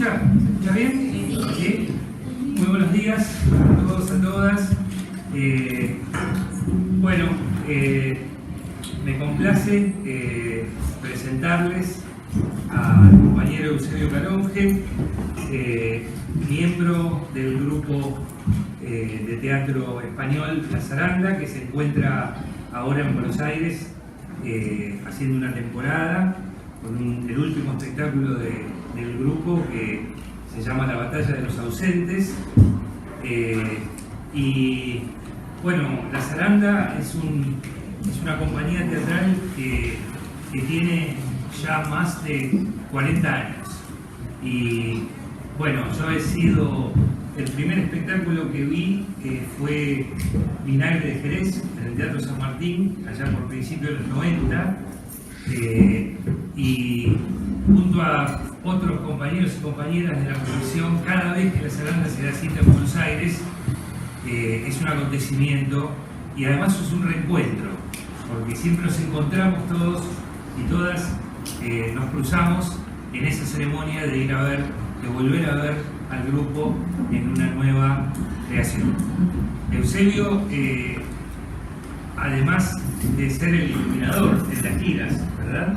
escucha? ¿Se escucha bien? ¿Sí? Muy buenos días a todos, a todas. Me complace presentarles al compañero Eusebio Caronge, miembro del grupo de teatro español La Zaranda, que se encuentra ahora en Buenos Aires haciendo una temporada con el último espectáculo del grupo que se llama La Batalla de los Ausentes. La Zaranda es una compañía teatral que tiene ya más de 40 años. Y bueno, yo he sido el primer espectáculo que vi, que fue Vinagre de Jerez, en el Teatro San Martín, allá por principios de los 90, y junto a otros compañeros y compañeras de la profesión, cada vez que La Zaranda se da cita en Buenos Aires, es un acontecimiento y además es un reencuentro, porque siempre nos encontramos todos y todas, nos cruzamos en esa ceremonia de ir a ver, de volver a ver al grupo en una nueva creación. Eusebio, además de ser el iluminador de las giras, ¿verdad?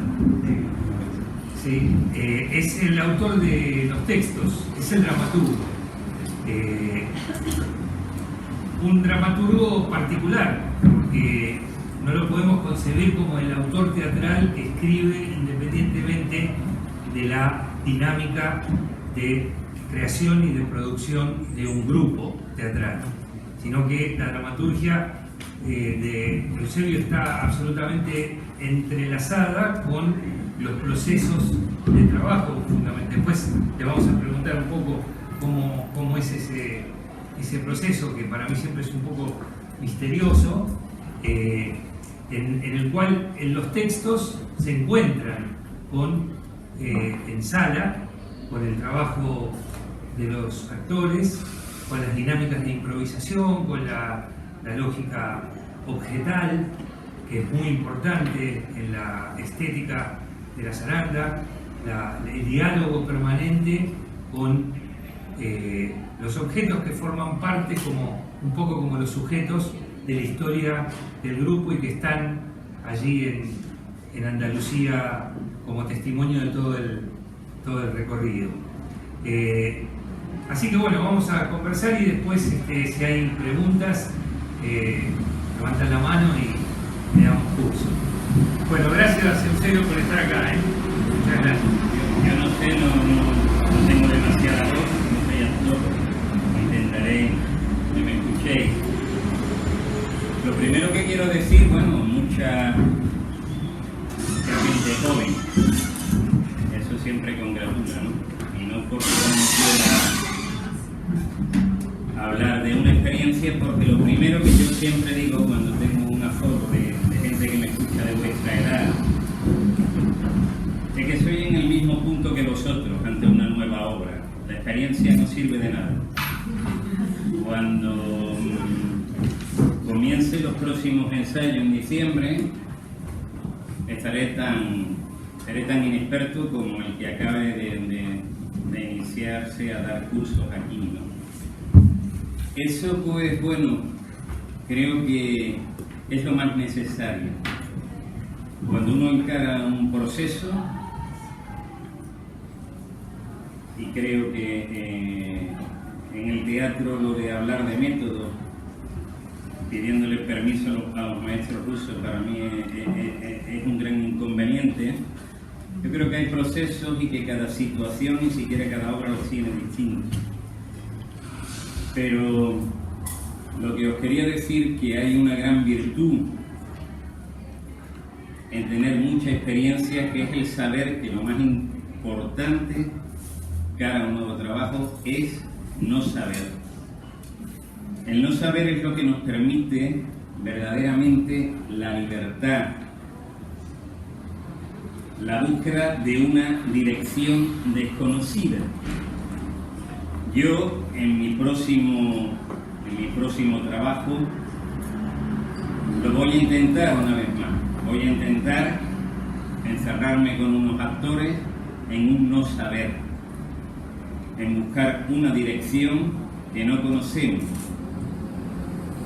Sí, es el autor de los textos, es el dramaturgo. Un dramaturgo particular, porque no lo podemos concebir como el autor teatral que escribe independientemente de la dinámica de creación y de producción de un grupo teatral, sino que la dramaturgia de Eusebio está absolutamente entrelazada con los procesos de trabajo, fundamentalmente. Después le vamos a preguntar un poco cómo es ese proceso, que para mí siempre es un poco misterioso, en el cual en los textos se encuentran en sala, con el trabajo de los actores, con las dinámicas de improvisación, con la lógica objetal, que es muy importante en la estética de La Zaranda, el diálogo permanente con los objetos que forman parte un poco como los sujetos de la historia del grupo y que están allí en Andalucía como testimonio de todo el recorrido. Así que bueno, vamos a conversar y después si hay preguntas, levantan la mano y le damos curso. Bueno, gracias Eusebio por estar acá. Muchas gracias. Yo no sé, no tengo demasiada voz, no soy actor, intentaré que me escuchéis. Lo primero que quiero decir, bueno, mucha gente joven, eso siempre congratula, ¿no? Y no porque no quiera hablar de una experiencia, porque lo primero que yo siempre digo cuando tengo una foto de gente que me escucha de vuestra edad, es que soy en el mismo punto que vosotros ante una nueva obra. La experiencia no sirve de nada. Cuando comience los próximos ensayos en diciembre, seré tan inexperto como el que acabe de iniciarse a dar cursos aquí, ¿no? Eso, pues bueno, creo que es lo más necesario. Cuando uno encara un proceso, y creo que en el teatro lo de hablar de método, pidiéndole permiso a los maestros rusos, para mí es un gran inconveniente. Yo creo que hay procesos y que cada situación, ni siquiera cada obra lo tiene distinto. Pero lo que os quería decir, que hay una gran virtud en tener mucha experiencia, que es el saber que lo más importante cara a un nuevo trabajo es no saber. El no saber es lo que nos permite verdaderamente la libertad, la búsqueda de una dirección desconocida. Yo en mi próximo trabajo lo voy a intentar una vez más. Voy a intentar encerrarme con unos actores en un no saber. en buscar una dirección que no conocemos.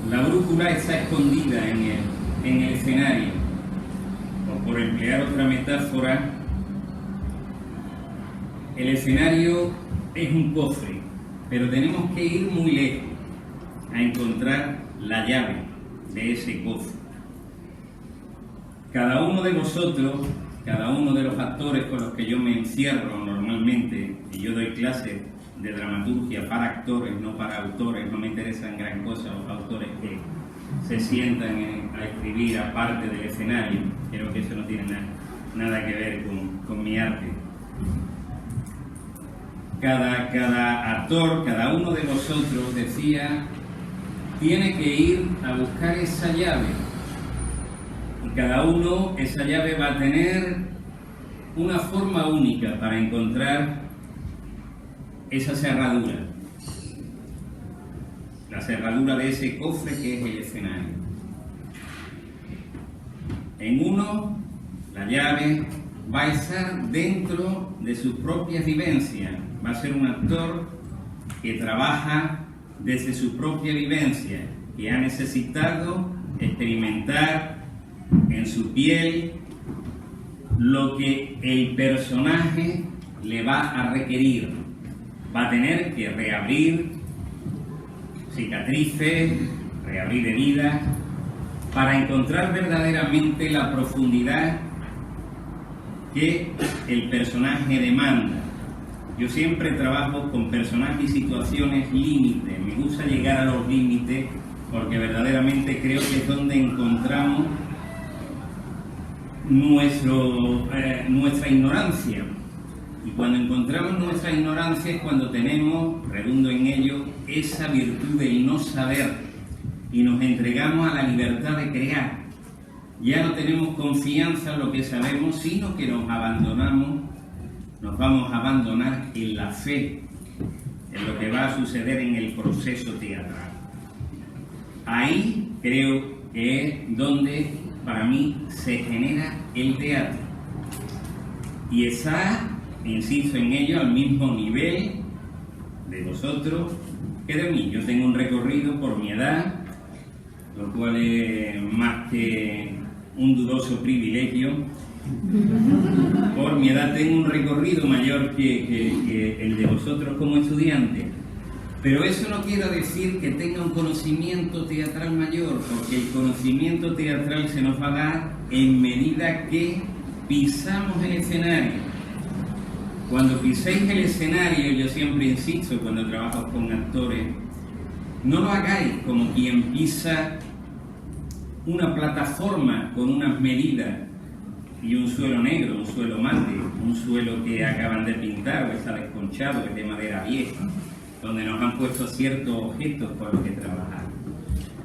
La brújula está escondida en el escenario, o por emplear otra metáfora, el escenario es un cofre, pero tenemos que ir muy lejos a encontrar la llave de ese cofre. Cada uno de vosotros, cada uno de los actores con los que yo me encierro normalmente, y yo doy clases de dramaturgia para actores, no para autores, no me interesan gran cosa los autores que se sientan a escribir aparte del escenario. Creo que eso no tiene nada que ver con mi arte. Cada actor, cada uno de vosotros, decía, tiene que ir a buscar esa llave. Y cada uno, esa llave va a tener una forma única para encontrar esa cerradura. La cerradura de ese cofre que es el escenario. En uno, la llave va a estar dentro de sus propias vivencias. Va a ser un actor que trabaja desde su propia vivencia, que ha necesitado experimentar en su piel lo que el personaje le va a requerir. Va a tener que reabrir cicatrices, reabrir heridas, para encontrar verdaderamente la profundidad que el personaje demanda. Yo siempre trabajo con personajes y situaciones límite. Me gusta llegar a los límites porque verdaderamente creo que es donde encontramos nuestra ignorancia. Y cuando encontramos nuestra ignorancia es cuando tenemos, redundo en ello, esa virtud del no saber y nos entregamos a la libertad de crear. Ya no tenemos confianza en lo que sabemos, sino que nos vamos a abandonar en la fe, en lo que va a suceder en el proceso teatral. Ahí creo que es donde para mí se genera el teatro. Y está, insisto en ello, al mismo nivel de vosotros que de mí. Yo tengo un recorrido por mi edad, lo cual es más que un dudoso privilegio. Por mi edad tengo un recorrido mayor que el de vosotros como estudiantes, pero eso no quiere decir que tenga un conocimiento teatral mayor, porque el conocimiento teatral se nos va a dar en medida que pisamos el escenario. Cuando piséis el escenario, yo siempre insisto cuando trabajo con actores, no lo hagáis como quien pisa una plataforma con unas medidas y un suelo negro, un suelo mate, un suelo que acaban de pintar o está desconchado, que es de madera vieja, donde nos han puesto ciertos objetos con los que trabajar.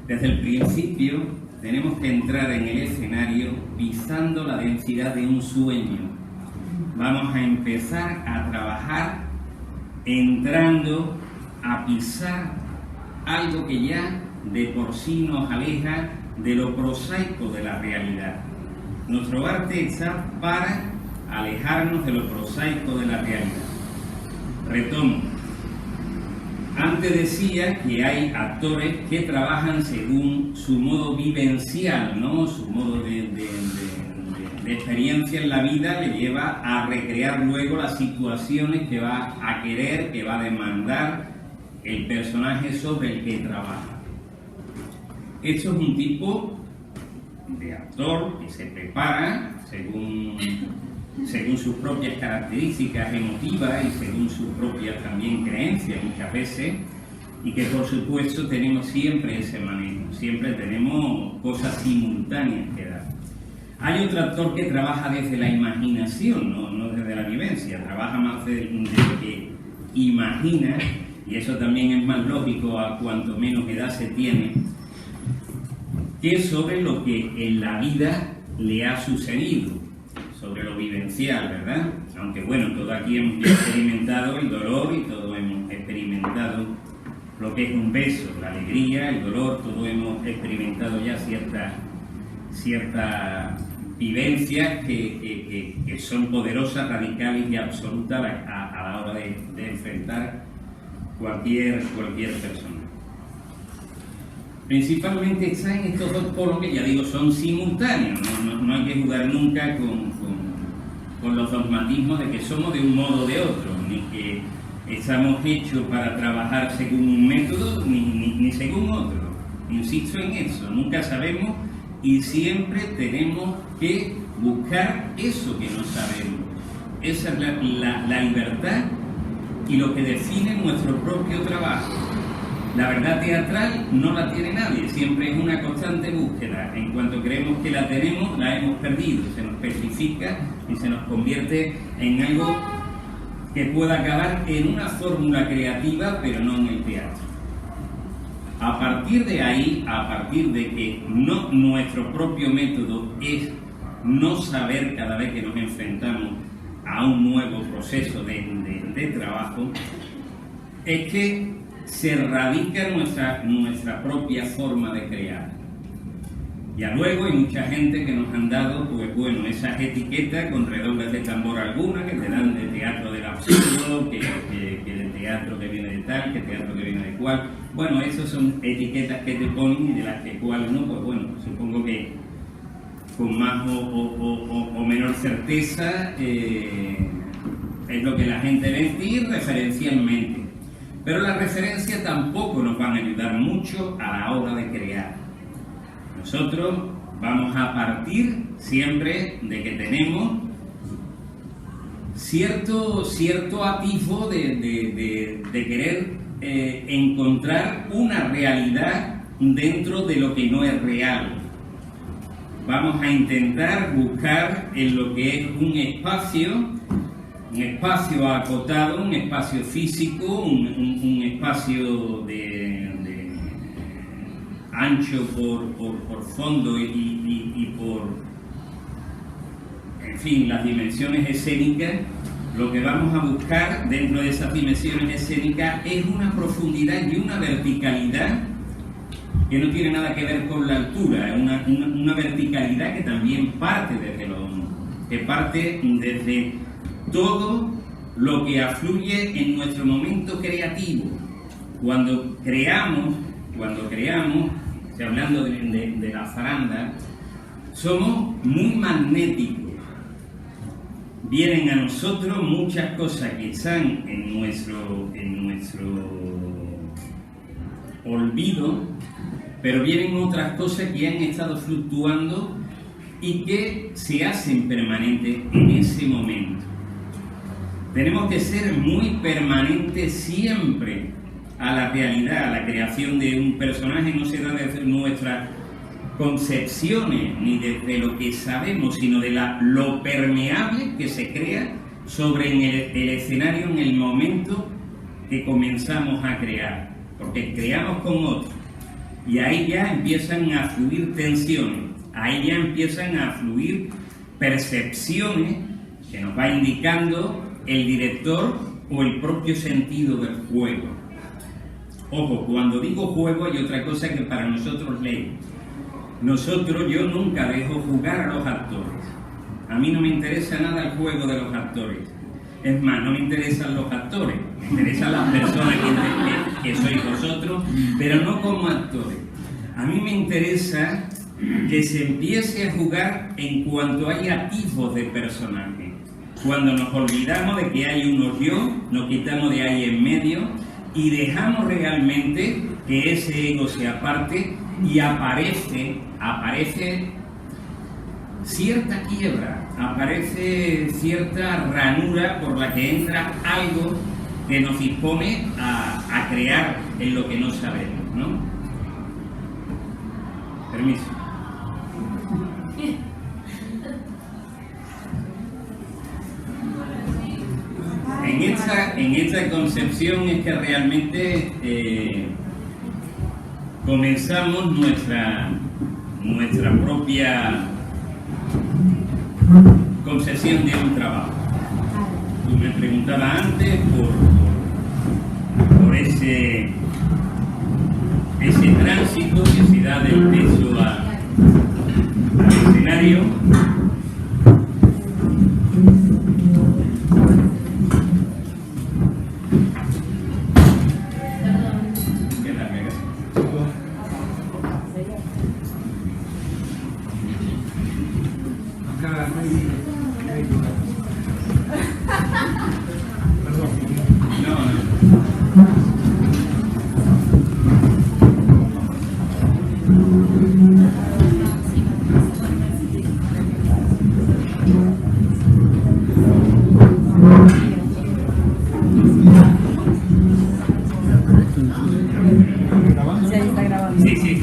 Desde el principio tenemos que entrar en el escenario pisando la densidad de un sueño. Vamos a empezar a trabajar entrando a pisar algo que ya de por sí nos aleja de lo prosaico de la realidad. Nuestro arte está para alejarnos de lo prosaico de la realidad. Retomo. Antes decía que hay actores que trabajan según su modo vivencial, ¿no? Su modo de experiencia en la vida le lleva a recrear luego las situaciones que va a querer, que va a demandar el personaje sobre el que trabaja. Esto es un tipo de actor que se prepara según sus propias características emotivas y según sus propias también creencias muchas veces, y que por supuesto tenemos siempre ese manejo, siempre tenemos cosas simultáneas que dar. Hay otro actor que trabaja desde la imaginación, no desde la vivencia, trabaja más desde lo que imagina, y eso también es más lógico a cuanto menos edad se tiene, que sobre lo que en la vida le ha sucedido, sobre lo vivencial, ¿verdad? Aunque bueno, todos aquí hemos experimentado el dolor y todos hemos experimentado lo que es un beso, la alegría, el dolor, todos hemos experimentado ya ciertas vivencias que son poderosas, radicales y absolutas a la hora hora de enfrentar cualquier persona. Principalmente está en estos dos polos que ya digo son simultáneos, no hay que jugar nunca con los dogmatismos de que somos de un modo o de otro, ni que estamos hechos para trabajar según un método ni según otro. Insisto en eso, nunca sabemos y siempre tenemos que buscar eso que no sabemos. Esa es la libertad y lo que define nuestro propio trabajo. La verdad teatral no la tiene nadie, siempre es una constante búsqueda. En cuanto creemos que la tenemos, la hemos perdido, se nos petrifica y se nos convierte en algo que pueda acabar en una fórmula creativa, pero no en el teatro. A partir de ahí, a partir de que nuestro propio método es no saber cada vez que nos enfrentamos a un nuevo proceso de trabajo, es que se radica nuestra propia forma de crear. Ya luego hay mucha gente que nos han dado, pues bueno, esas etiquetas con redobles de tambor alguna, que te dan de teatro del absurdo, que de teatro que viene de tal, que teatro que viene de cual. Bueno, esas son etiquetas que te ponen y de las que cual no, pues bueno, supongo que con más o menor certeza es lo que la gente ve en ti referencialmente. Pero las referencias tampoco nos van a ayudar mucho a la hora de crear. Nosotros vamos a partir siempre de que tenemos cierto atisbo de querer encontrar una realidad dentro de lo que no es real. Vamos a intentar buscar en lo que es un espacio acotado, un espacio físico, un espacio de ancho por fondo y por, en fin, las dimensiones escénicas. Lo que vamos a buscar dentro de esas dimensiones escénicas es una profundidad y una verticalidad que no tiene nada que ver con la altura, es una verticalidad que también parte desde lo hondo, que parte desde todo lo que afluye en nuestro momento creativo. Cuando creamos, estoy hablando de la zaranda, somos muy magnéticos. Vienen a nosotros muchas cosas que están en nuestro olvido, pero vienen otras cosas que han estado fluctuando y que se hacen permanentes en ese momento. Tenemos que ser muy permanentes siempre a la realidad. La creación de un personaje no se da desde nuestras concepciones ni desde lo que sabemos, sino de lo permeable que se crea sobre el escenario en el momento que comenzamos a crear, porque creamos con otro y ahí ya empiezan a fluir tensiones, ahí ya empiezan a fluir percepciones que nos va indicando el director o el propio sentido del juego. Ojo, cuando digo juego hay otra cosa que para nosotros ley. Yo nunca dejo jugar a los actores. A mí no me interesa nada el juego de los actores. Es más, no me interesan los actores, me interesan las personas que sois vosotros, pero no como actores. A mí me interesa que se empiece a jugar en cuanto hay atisbos de personaje. Cuando nos olvidamos de que hay unos yo, nos quitamos de ahí en medio y dejamos realmente que ese ego se aparte y aparece cierta quiebra, aparece cierta ranura por la que entra algo que nos dispone a crear en lo que no sabemos, ¿no? Permiso. En esta concepción es que realmente comenzamos nuestra propia concepción de un trabajo. Tú me preguntabas antes por ese tránsito que se da del texto al escenario. Sí, sí.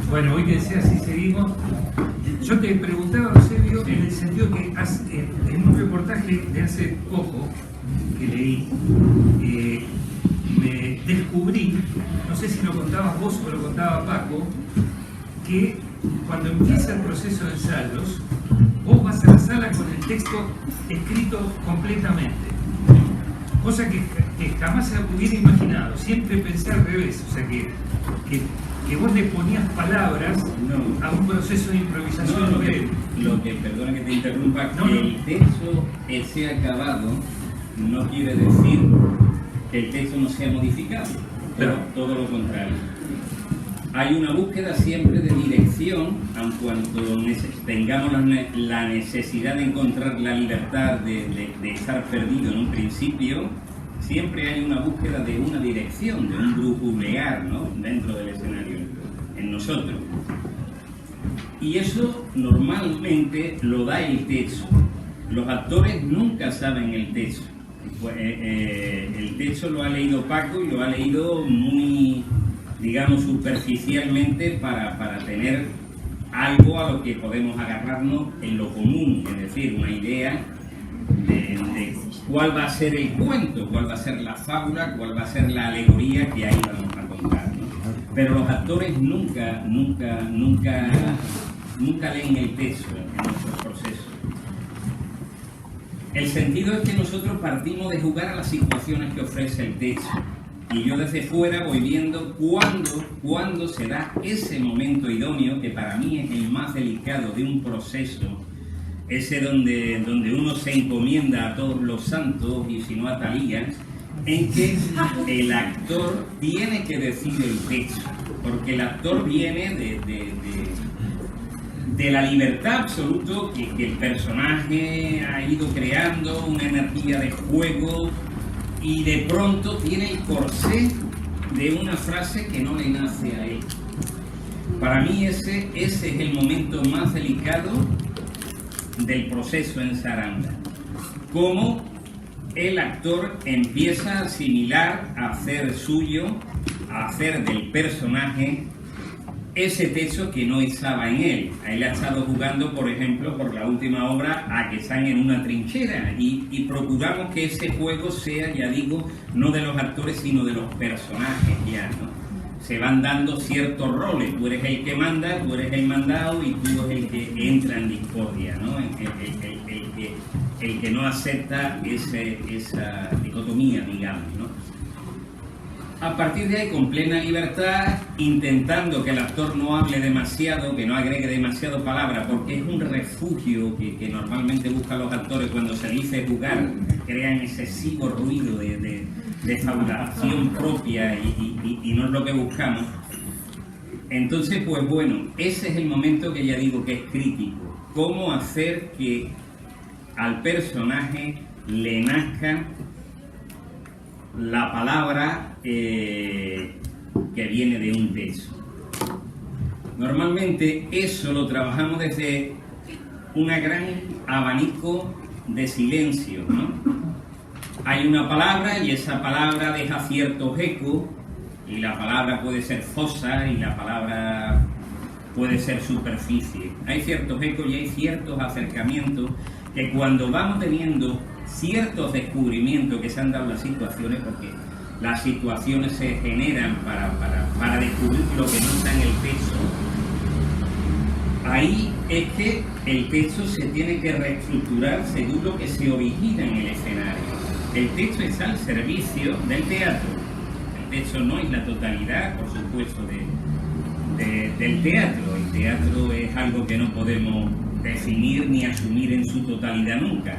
Bueno, hoy que decía, si seguimos. Yo te preguntaba, Eusebio, en el sentido que en un reportaje de hace poco que leí, me descubrí, no sé si lo contabas vos o lo contaba Paco, que cuando empieza el proceso de ensayos, vos vas a la sala con el texto escrito completamente, cosa que jamás se hubiera imaginado. Siempre pensé al revés, o sea que vos le ponías palabras a un proceso de improvisación. Perdona que te interrumpa, no. El texto ese acabado no quiere decir que el texto no sea modificado, pero todo lo contrario. Hay una búsqueda siempre de dirección, aun cuando tengamos la necesidad de encontrar la libertad de estar perdido en un principio. Siempre hay una búsqueda de una dirección, de un brujulear, ¿no?, dentro del escenario, en nosotros. Y eso normalmente lo da el texto. Los actores nunca saben el texto. El texto lo ha leído Paco y lo ha leído muy, digamos, superficialmente para tener algo a lo que podemos agarrarnos en lo común, es decir, una idea de cuál va a ser el cuento, cuál va a ser la fábula, cuál va a ser la alegoría que ahí vamos a contar, ¿no? Pero los actores nunca leen el texto en nuestros procesos. El sentido es que nosotros partimos de jugar a las situaciones que ofrece el texto, y yo desde fuera voy viendo cuándo se da ese momento idóneo, que para mí es el más delicado de un proceso. Ese donde uno se encomienda a todos los santos y si no a Talía, en que el actor tiene que decir el texto, porque el actor viene de la libertad absoluta que el personaje ha ido creando, una energía de juego, y de pronto tiene el corsé de una frase que no le nace a él. Para mí ese es el momento más delicado del proceso en Saranda, cómo el actor empieza a asimilar, a hacer suyo, a hacer del personaje ese texto que no estaba en él. Él ha estado jugando, por ejemplo, por la última obra, a que están en una trinchera, y procuramos que ese juego sea, ya digo, no de los actores, sino de los personajes ya, ¿no? Se van dando ciertos roles, tú eres el que manda, tú eres el mandado y tú eres el que entra en discordia, ¿no? El que no acepta esa dicotomía, digamos, ¿no? A partir de ahí, con plena libertad, intentando que el actor no hable demasiado, que no agregue demasiado palabra, porque es un refugio que normalmente buscan los actores cuando se dice jugar, crean excesivo ruido de fabulación propia y no es lo que buscamos. Entonces, pues bueno, ese es el momento que ya digo que es crítico. Cómo hacer que al personaje le nazca la palabra que viene de un texto. Normalmente eso lo trabajamos desde un gran abanico de silencio, ¿no? Hay una palabra y esa palabra deja ciertos ecos, y la palabra puede ser fosa y la palabra puede ser superficie. Hay ciertos ecos y hay ciertos acercamientos que cuando vamos teniendo ciertos descubrimientos que se han dado las situaciones, porque las situaciones se generan para descubrir lo que no está en el texto, ahí es que el texto se tiene que reestructurar según lo que se origina en el escenario. El texto está al servicio del teatro. El texto no es la totalidad, por supuesto, del teatro. El teatro es algo que no podemos definir ni asumir en su totalidad nunca.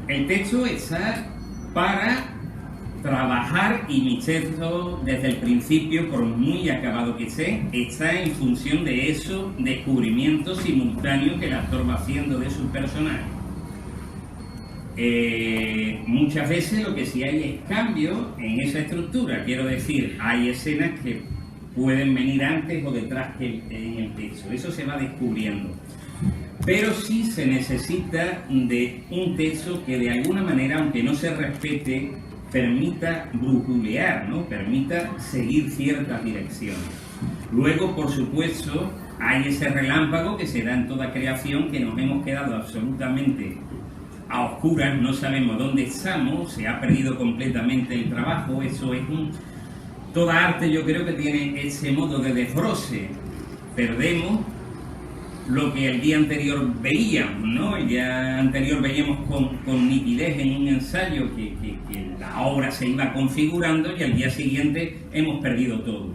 El texto está para trabajar, y mi texto desde el principio, por muy acabado que esté, está en función de esos descubrimientos simultáneos que el actor va haciendo de su personaje. Muchas veces lo que sí hay es cambio en esa estructura, quiero decir, hay escenas que pueden venir antes o detrás que en el texto, eso se va descubriendo. pero sí se necesita de un texto que de alguna manera, aunque no se respete, permita brujulear, ¿no? Permita seguir ciertas direcciones. Luego, por supuesto, hay ese relámpago que se da en toda creación, que nos hemos quedado absolutamente a oscuras, no sabemos dónde estamos, se ha perdido completamente el trabajo. Eso es toda arte, yo creo que tiene ese modo de desbroce. Perdemos lo que el día anterior veíamos, ¿no? El día anterior veíamos con nitidez en un ensayo que la obra se iba configurando, y al día siguiente hemos perdido todo.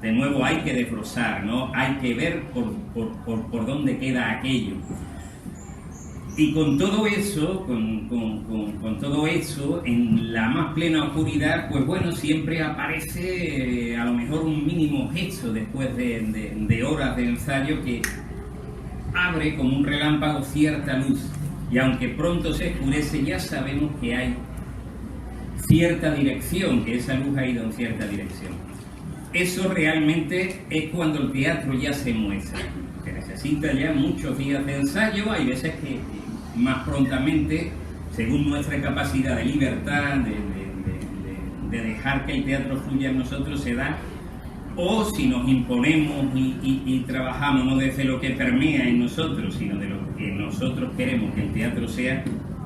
De nuevo hay que desbrozar, ¿no? Hay que ver por dónde queda aquello. Y con todo eso, con todo eso, en la más plena oscuridad, pues bueno, siempre aparece a lo mejor un mínimo gesto después de horas de ensayo que abre como un relámpago cierta luz. Y aunque pronto se oscurece, ya sabemos que hay cierta dirección, que esa luz ha ido en cierta dirección. Eso realmente es cuando el teatro ya se muestra. Se necesita ya muchos días de ensayo, hay veces que más prontamente, según nuestra capacidad de libertad, de dejar que el teatro fluya en nosotros, se da, o si nos imponemos y trabajamos no desde lo que permea en nosotros, sino de lo que nosotros queremos que el teatro sea,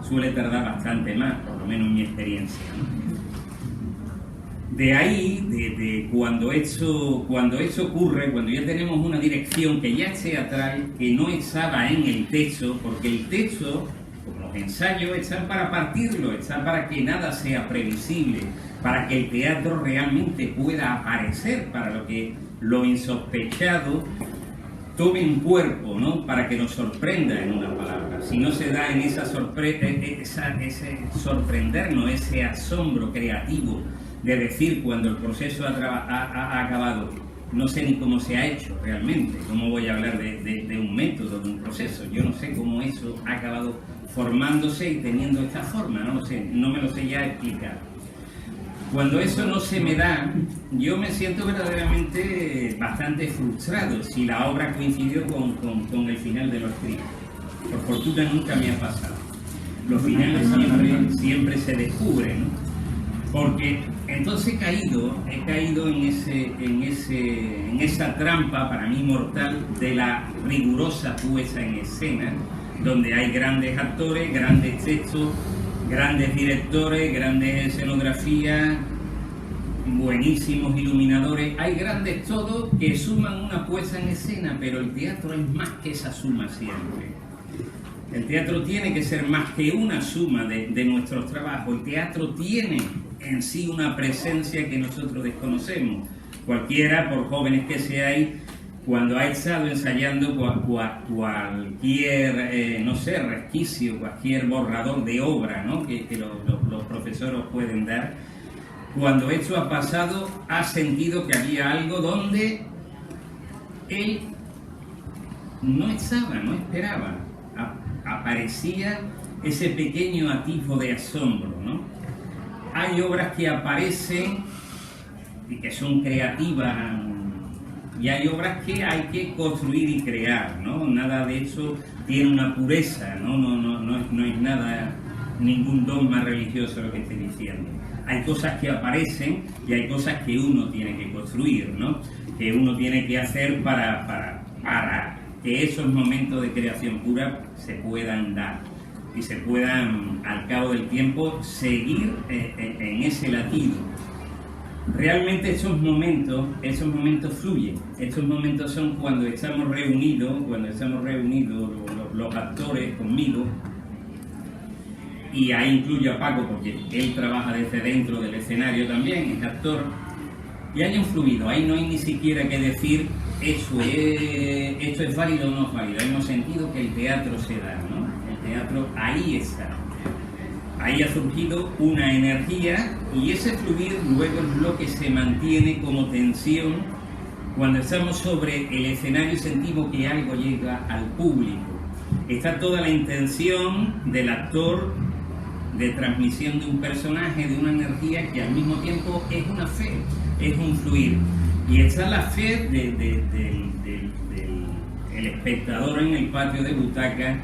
suele tardar bastante más, por lo menos en mi experiencia, ¿no? De ahí, de cuando eso ocurre, cuando ya tenemos una dirección que ya es teatral, que no estaba en el texto, porque el texto, como los ensayos, están para partirlo, están para que nada sea previsible, para que el teatro realmente pueda aparecer, para que lo insospechado tome un cuerpo, ¿no? Para que nos sorprenda, en una palabra. Si no se da en ese sorprendernos, ese asombro creativo de decir cuando el proceso ha acabado, no sé ni cómo se ha hecho realmente, cómo voy a hablar de un método, de un proceso, yo no sé cómo eso ha acabado formándose y teniendo esta forma, no lo sé, no me lo sé ya explicar. Cuando eso no se me da, yo me siento verdaderamente bastante frustrado si la obra coincidió con el final de lo escrito. Por fortuna nunca me ha pasado. Los finales siempre se descubren, ¿no? Porque entonces he caído en esa trampa para mí mortal de la rigurosa puesta en escena, donde hay grandes actores, grandes textos, grandes directores, grandes escenografías, buenísimos iluminadores, hay grandes todos que suman una puesta en escena, pero el teatro es más que esa suma siempre. El teatro tiene que ser más que una suma de nuestros trabajos. El teatro tiene en sí una presencia que nosotros desconocemos. Cualquiera, por jóvenes que seáis, cuando ha estado ensayando cualquier, no sé, resquicio, cualquier borrador de obra, ¿no? que los profesores pueden dar, cuando esto ha pasado, ha sentido que había algo donde él no estaba, no esperaba. Aparecía ese pequeño atisbo de asombro, ¿no? Hay obras que aparecen y que son creativas, y hay obras que hay que construir y crear, ¿no? Nada de eso tiene una pureza, no es nada, ningún dogma religioso lo que estoy diciendo. Hay cosas que aparecen y hay cosas que uno tiene que construir, ¿no? Que uno tiene que hacer para que esos momentos de creación pura se puedan dar y se puedan, al cabo del tiempo, seguir en ese latido. Realmente esos momentos fluyen. Esos momentos son cuando estamos reunidos los actores conmigo, y ahí incluyo a Paco porque él trabaja desde dentro del escenario también, es actor, y hay un fluido, ahí no hay ni siquiera que decir esto es válido o no es válido. Hemos sentido que el teatro se da, ¿no? El teatro ahí está. Ahí ha surgido una energía, y ese fluir luego es lo que se mantiene como tensión cuando estamos sobre el escenario y sentimos que algo llega al público. Está toda la intención del actor de transmisión de un personaje, de una energía que al mismo tiempo es una fe, es un fluir. Y está la fe del el espectador en el patio de butaca,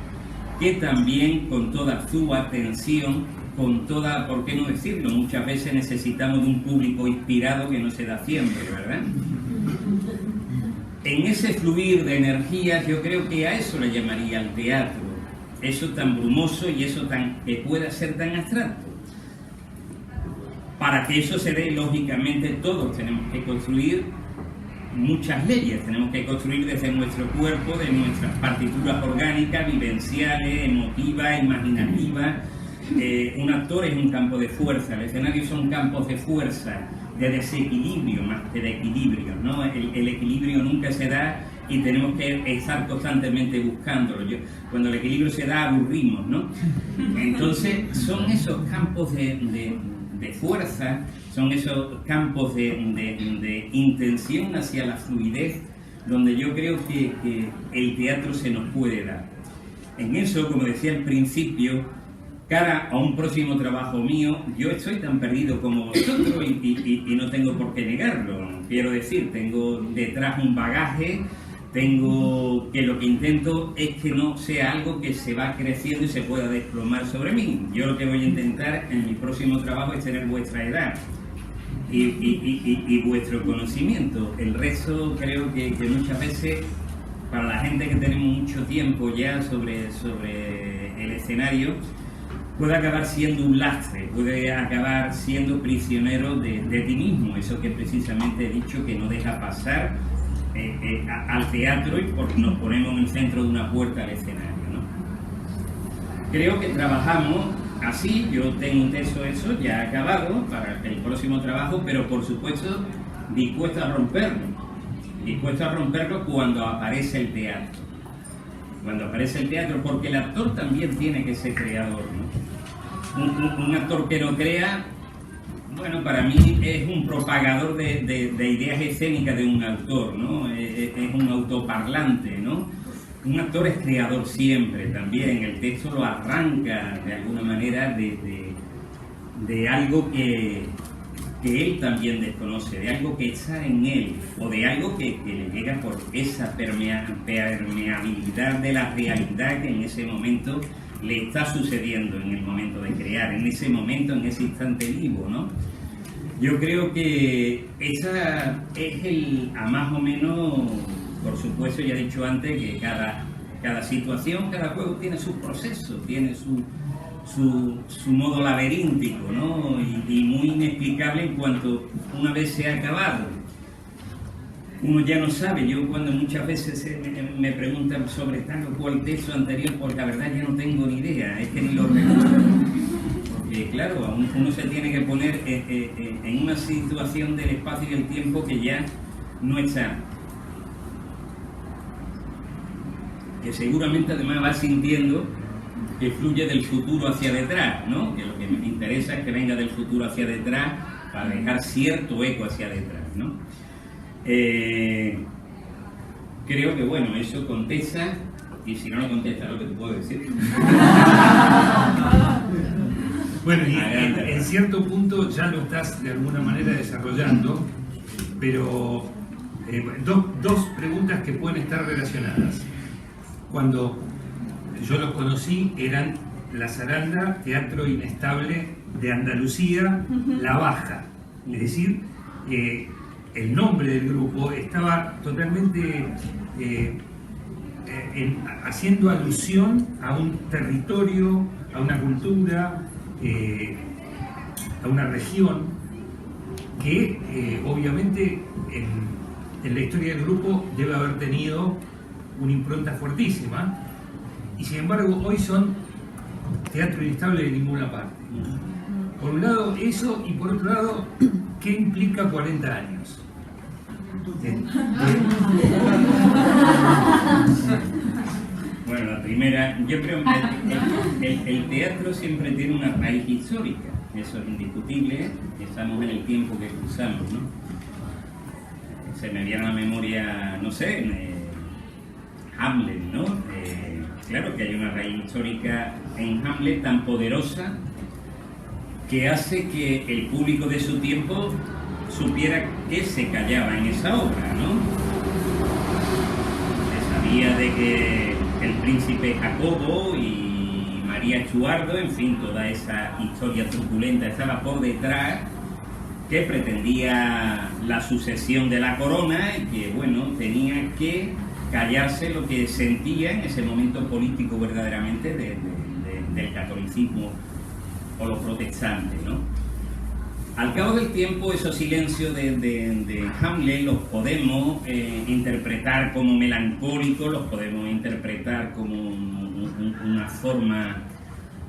que también con toda su atención, con toda, ¿por qué no decirlo? Muchas veces necesitamos de un público inspirado que no se da siempre, ¿verdad? En ese fluir de energías yo creo que a eso le llamaría al teatro, eso tan brumoso y eso que pueda ser tan abstracto. Para que eso se dé, lógicamente todos tenemos que construir muchas leyes, tenemos que construir desde nuestro cuerpo, de nuestras partituras orgánicas, vivenciales, emotivas, imaginativas. Un actor es un campo de fuerza, el escenario son campos de fuerza, de desequilibrio más que de equilibrio, ¿no? El equilibrio nunca se da y tenemos que estar constantemente buscándolo. Cuando el equilibrio se da, aburrimos, ¿no? Entonces, son esos campos de fuerza, son esos campos de intención hacia la fluidez, donde yo creo que el teatro se nos puede dar. En eso, como decía al principio, cara a un próximo trabajo mío, yo estoy tan perdido como vosotros y no tengo por qué negarlo. Quiero decir, tengo detrás un bagaje, tengo que lo que intento es que no sea algo que se va creciendo y se pueda desplomar sobre mí. Yo lo que voy a intentar en mi próximo trabajo es tener vuestra edad y vuestro conocimiento. El resto creo que muchas veces, para la gente que tenemos mucho tiempo ya sobre el escenario, puede acabar siendo un lastre, puede acabar siendo prisionero de ti mismo, eso que precisamente he dicho que no deja pasar al teatro y porque nos ponemos en el centro de una puerta al escenario, ¿no? Creo que trabajamos así, yo tengo un texto eso ya acabado para el próximo trabajo, pero por supuesto dispuesto a romperlo cuando aparece el teatro. Cuando aparece el teatro, porque el actor también tiene que ser creador, ¿no? Un actor que no crea, bueno, para mí es un propagador de ideas escénicas de un autor, ¿no? Es un autoparlante, ¿no? Un actor es creador siempre también, el texto lo arranca de alguna manera de algo que él también desconoce, de algo que está en él, o de algo que le llega por esa permeabilidad de la realidad que en ese momento le está sucediendo en el momento de crear, en ese momento, en ese instante vivo, ¿no? Yo creo que esa es a más o menos, por supuesto, ya he dicho antes que cada situación, cada juego tiene su proceso, tiene su modo laberíntico, ¿no? Y muy inexplicable en cuanto una vez se ha acabado. Uno ya no sabe. Yo cuando muchas veces me preguntan sobre tal o cual texto anterior, porque la verdad ya no tengo ni idea, es que ni lo recuerdo. Porque claro, uno se tiene que poner en una situación del espacio y el tiempo que ya no está. Que seguramente además va sintiendo que fluye del futuro hacia detrás, ¿no? Que lo que me interesa es que venga del futuro hacia detrás para dejar cierto eco hacia detrás, ¿no? Creo que, bueno, eso contesta, y si no contesta lo que te puedo decir. Bueno, y en cierto punto ya lo estás de alguna manera desarrollando, pero dos preguntas que pueden estar relacionadas. Cuando yo los conocí eran La Zaranda, Teatro Inestable de Andalucía, La Baja. Es decir, el nombre del grupo estaba totalmente haciendo alusión a un territorio, a una cultura, a una región que obviamente en la historia del grupo debe haber tenido una impronta fuertísima, y sin embargo hoy son Teatro Inestable de ninguna parte. Por un lado eso, y por otro lado, ¿qué implica 40 años? Bueno, la primera, yo creo que el teatro siempre tiene una raíz histórica, eso es indiscutible, estamos en el tiempo que cruzamos, ¿no? Se me viene a la memoria, no sé, Hamlet, ¿no? Claro que hay una raíz histórica en Hamlet tan poderosa que hace que el público de su tiempo supiera que se callaba en esa obra, ¿no? Se sabía de que el príncipe Jacobo y María Estuardo, en fin, toda esa historia truculenta estaba por detrás, que pretendía la sucesión de la corona y que, bueno, tenía que callarse lo que sentía en ese momento político verdaderamente del catolicismo o los protestantes, ¿no? Al cabo del tiempo, esos silencios de Hamlet los podemos interpretar como melancólicos, los podemos interpretar como una forma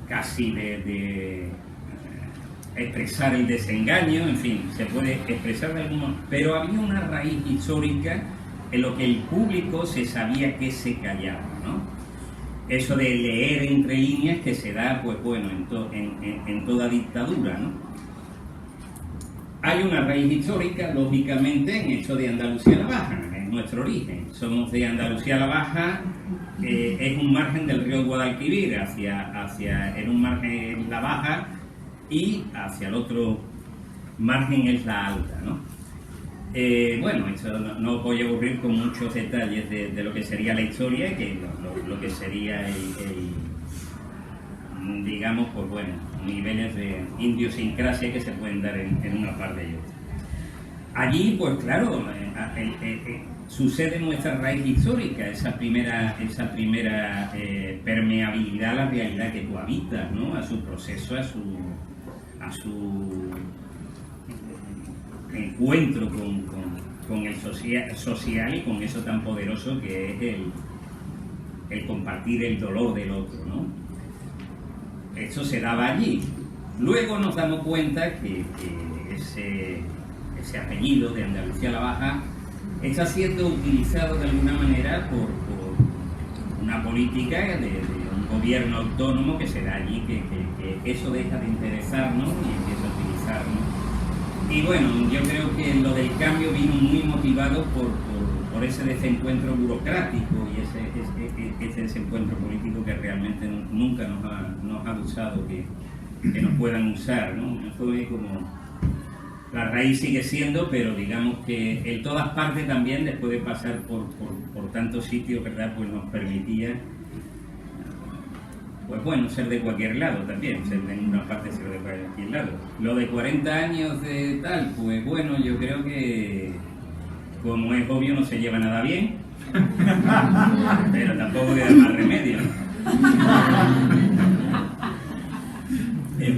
casi de expresar el desengaño, en fin, se puede expresar de alguna manera, pero había una raíz histórica en lo que el público se sabía que se callaba, ¿no? Eso de leer entre líneas que se da, pues bueno, en toda dictadura, ¿no? Hay una raíz histórica, lógicamente, en esto de Andalucía la Baja, en nuestro origen. Somos de Andalucía la Baja, es un margen del río Guadalquivir, en un margen la Baja y hacia el otro margen es la Alta, ¿no? Bueno, eso no os voy a aburrir con muchos detalles de lo que sería la historia, que lo que sería digamos, pues bueno, niveles de idiosincrasia que se pueden dar en una parte y otra. Allí, pues claro, sucede nuestra raíz histórica, esa primera permeabilidad a la realidad que tú habitas, ¿no? A su proceso, a su encuentro con el social y con eso tan poderoso que es el compartir el dolor del otro, ¿no? Eso se daba allí. Luego nos damos cuenta que ese apellido de Andalucía la Baja está siendo utilizado de alguna manera por una política de un gobierno autónomo que se da allí, que eso deja de interesarnos y empieza a utilizarnos. Y bueno, yo creo que lo del cambio vino muy motivado por ese desencuentro burocrático y ese desencuentro político que realmente nunca nos ha gustado que nos puedan usar, ¿no? Fue como... La raíz sigue siendo, pero digamos que en todas partes también, después de pasar por tantos sitios, ¿verdad? Pues nos permitía, pues bueno, ser de cualquier lado también, ser de una parte, ser de cualquier lado. Lo de 40 años de tal, pues bueno, yo creo que, como es obvio, no se lleva nada bien, pero tampoco queda más remedio, ¿no? Es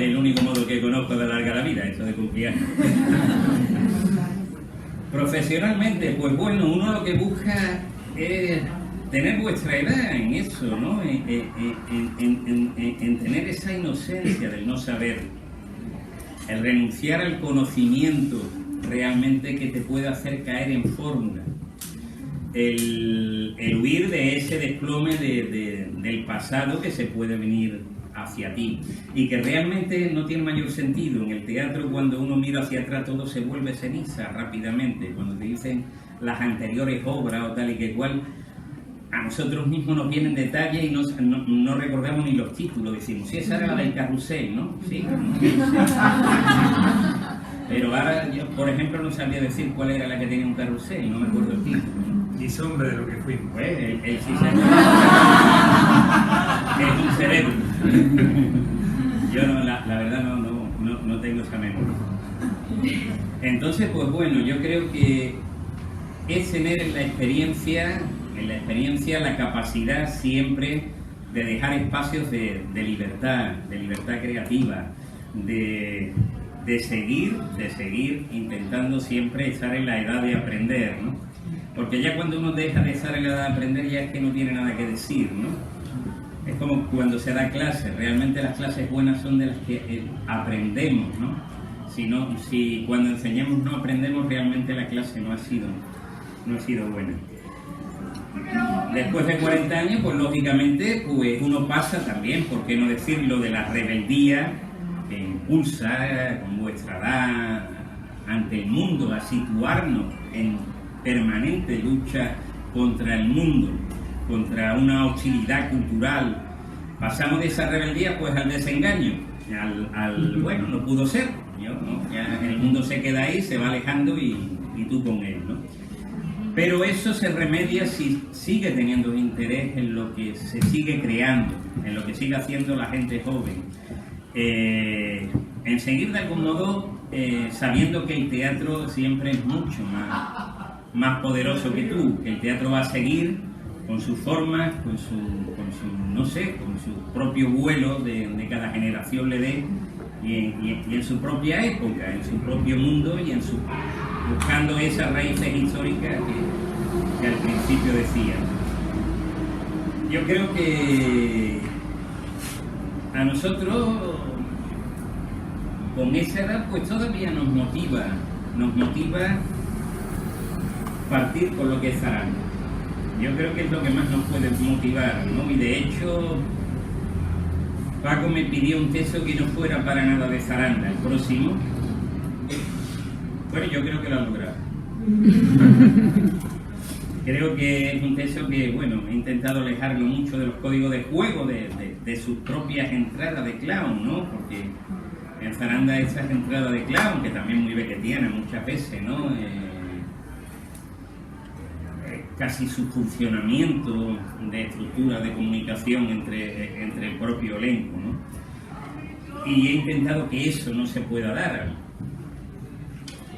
el único modo que conozco de alargar la vida, eso de confiar. Profesionalmente, pues bueno, uno lo que busca es tener vuestra edad en eso, ¿no? En tener esa inocencia del no saber, el renunciar al conocimiento realmente que te puede hacer caer en fórmula, el huir de ese desplome del pasado que se puede venir hacia ti y que realmente no tiene mayor sentido. En el teatro, cuando uno mira hacia atrás, todo se vuelve ceniza rápidamente. Cuando te dicen las anteriores obras o tal y que cual, a nosotros mismos nos vienen detalles y no recordamos ni los títulos. Decimos, sí, esa era la del carrusel, ¿no? Sí. Pero ahora yo, por ejemplo, no sabía decir cuál era la que tenía un carrusel, no me acuerdo el título, ¿no? Y sombra de lo que fuimos. Pues el sí se es un cerebro. Yo no, la verdad no tengo esa memoria. Entonces, pues bueno, yo creo que es tener en la experiencia la capacidad siempre de dejar espacios de libertad creativa, de seguir intentando siempre estar en la edad de aprender, ¿no? Porque ya cuando uno deja de estar en la edad de aprender ya es que no tiene nada que decir, ¿no? Es como cuando se da clases, realmente las clases buenas son de las que aprendemos, ¿no? Si cuando enseñamos no aprendemos, realmente la clase no ha sido buena. Después de 40 años, pues lógicamente, pues uno pasa también, ¿por qué no decirlo?, de la rebeldía que impulsa con vuestra edad ante el mundo a situarnos en permanente lucha contra el mundo, contra una hostilidad cultural. Pasamos de esa rebeldía pues al desengaño, bueno, no pudo ser, ¿no? Ya el mundo se queda ahí, se va alejando y tú con él, ¿no? Pero eso se remedia si sigue teniendo interés en lo que se sigue creando, en lo que sigue haciendo la gente joven. En seguir de algún modo sabiendo que el teatro siempre es mucho más poderoso que tú, que el teatro va a seguir con sus formas, con su propio vuelo de cada generación le dé, y en su propia época, en su propio mundo y buscando esas raíces históricas que al principio decía. Yo creo que a nosotros con esa edad pues todavía nos motiva partir con lo que es zaranda. Yo creo que es lo que más nos puede motivar, ¿no? Y de hecho Paco me pidió un texto que no fuera para nada de zaranda. El próximo, bueno, yo creo que lo ha logrado. Creo que es un texto que, bueno, he intentado alejarlo mucho de los códigos de juego, de sus propias entradas de clown, ¿no? Porque en zaranda esas entradas de clown, que también muy beckettiana muchas veces, ¿no? Casi su funcionamiento de estructura de comunicación entre el propio elenco, ¿no? Y he intentado que eso no se pueda dar.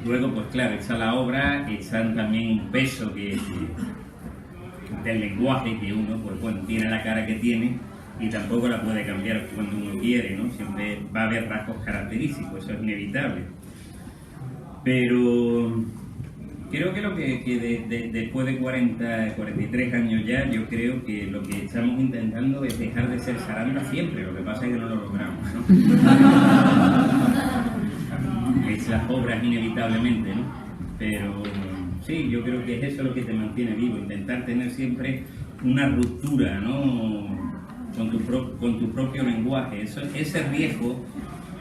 Luego, pues claro, está la obra, está también un peso del lenguaje que uno, pues bueno, tiene la cara que tiene y tampoco la puede cambiar cuando uno quiere, ¿no? Siempre va a haber rasgos característicos, eso es inevitable. Pero creo que después de 43 años ya, yo creo que lo que estamos intentando es dejar de ser zaranda siempre, lo que pasa es que no lo logramos, ¿no? Esas obras inevitablemente, ¿no? Pero sí, yo creo que es eso lo que te mantiene vivo, intentar tener siempre una ruptura, ¿no? Con tu propio lenguaje. Ese riesgo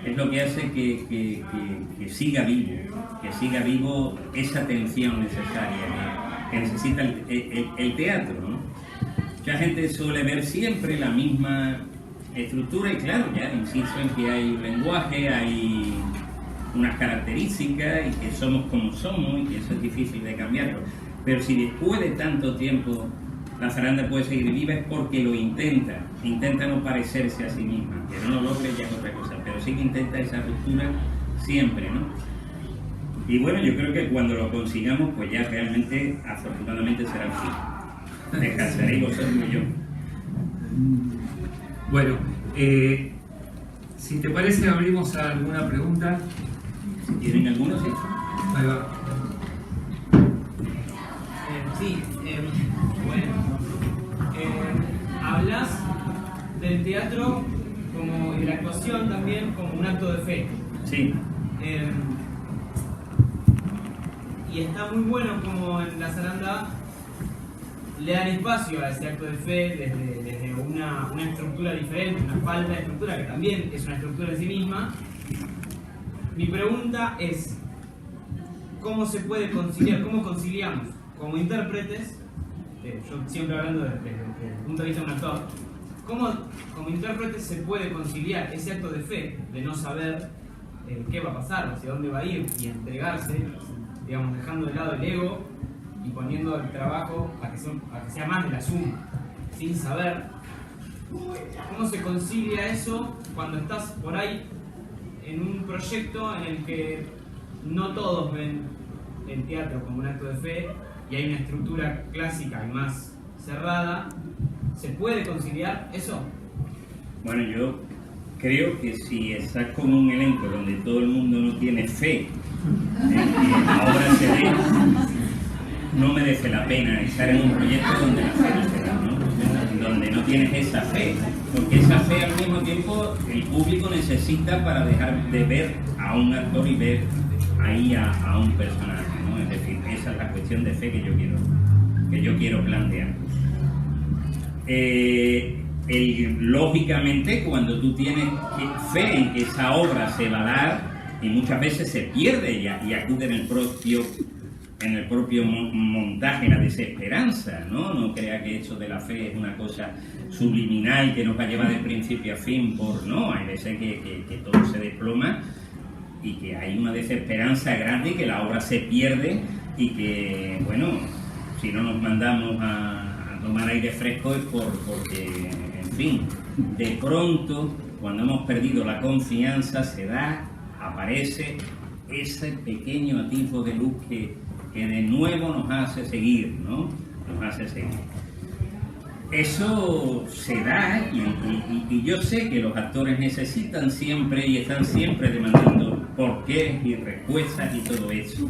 es lo que hace que siga vivo esa tensión necesaria que necesita el teatro, ¿no? Mucha gente suele ver siempre la misma estructura y claro, ya insisto en que hay un lenguaje, hay unas características y que somos como somos y que eso es difícil de cambiarlo. Pero si después de tanto tiempo la zaranda puede seguir viva es porque lo intenta no parecerse a sí misma, que no lo logre ya es otra cosa, pero sí que intenta esa ruptura siempre, ¿no? Y bueno, yo creo que cuando lo consigamos, pues ya realmente, afortunadamente será así. Descansaréis vosotros y yo. Bueno, si te parece abrimos a alguna pregunta. Si tienen algunos, sí. Ahí va. Sí, bueno, hablas del teatro como, y de la actuación también como un acto de fe. Sí. Y está muy bueno como en la zaranda le dan espacio a ese acto de fe desde una estructura diferente, una falta de estructura que también es una estructura en sí misma. Mi pregunta es, ¿cómo se puede conciliar, cómo conciliamos como intérpretes, yo siempre hablando desde el punto de vista de un actor, cómo como intérpretes se puede conciliar ese acto de fe, de no saber qué va a pasar, hacia dónde va a ir y entregarse, digamos, dejando de lado el ego y poniendo el trabajo a que sea más de la suma, sin saber? ¿Cómo se concilia eso cuando estás por ahí en un proyecto en el que no todos ven el teatro como un acto de fe y hay una estructura clásica y más cerrada? ¿Se puede conciliar eso? Bueno, yo creo que si estás con un elenco donde todo el mundo no tiene fe en que ahora se ve, no merece la pena estar en un proyecto donde la fe no se da, ¿no? Donde no tienes esa fe, porque esa fe al mismo tiempo el público necesita para dejar de ver a un actor y ver ahí a un personaje, ¿no? Es decir, esa es la cuestión de fe que yo quiero plantear. Lógicamente, cuando tú tienes fe en que esa obra se va a dar, y muchas veces se pierde y acude en el propio montaje la desesperanza, ¿no? No crea que eso de la fe es una cosa subliminal que nos va a llevar de principio a fin no, hay veces que todo se desploma y que hay una desesperanza grande y que la obra se pierde y que, bueno, si no nos mandamos a tomar aire fresco es porque, en fin, de pronto, cuando hemos perdido la confianza, aparece ese pequeño atisbo de luz que de nuevo nos hace seguir, ¿no? Nos hace seguir. Eso se da y yo sé que los actores necesitan siempre y están siempre demandando porqués y respuestas y todo eso.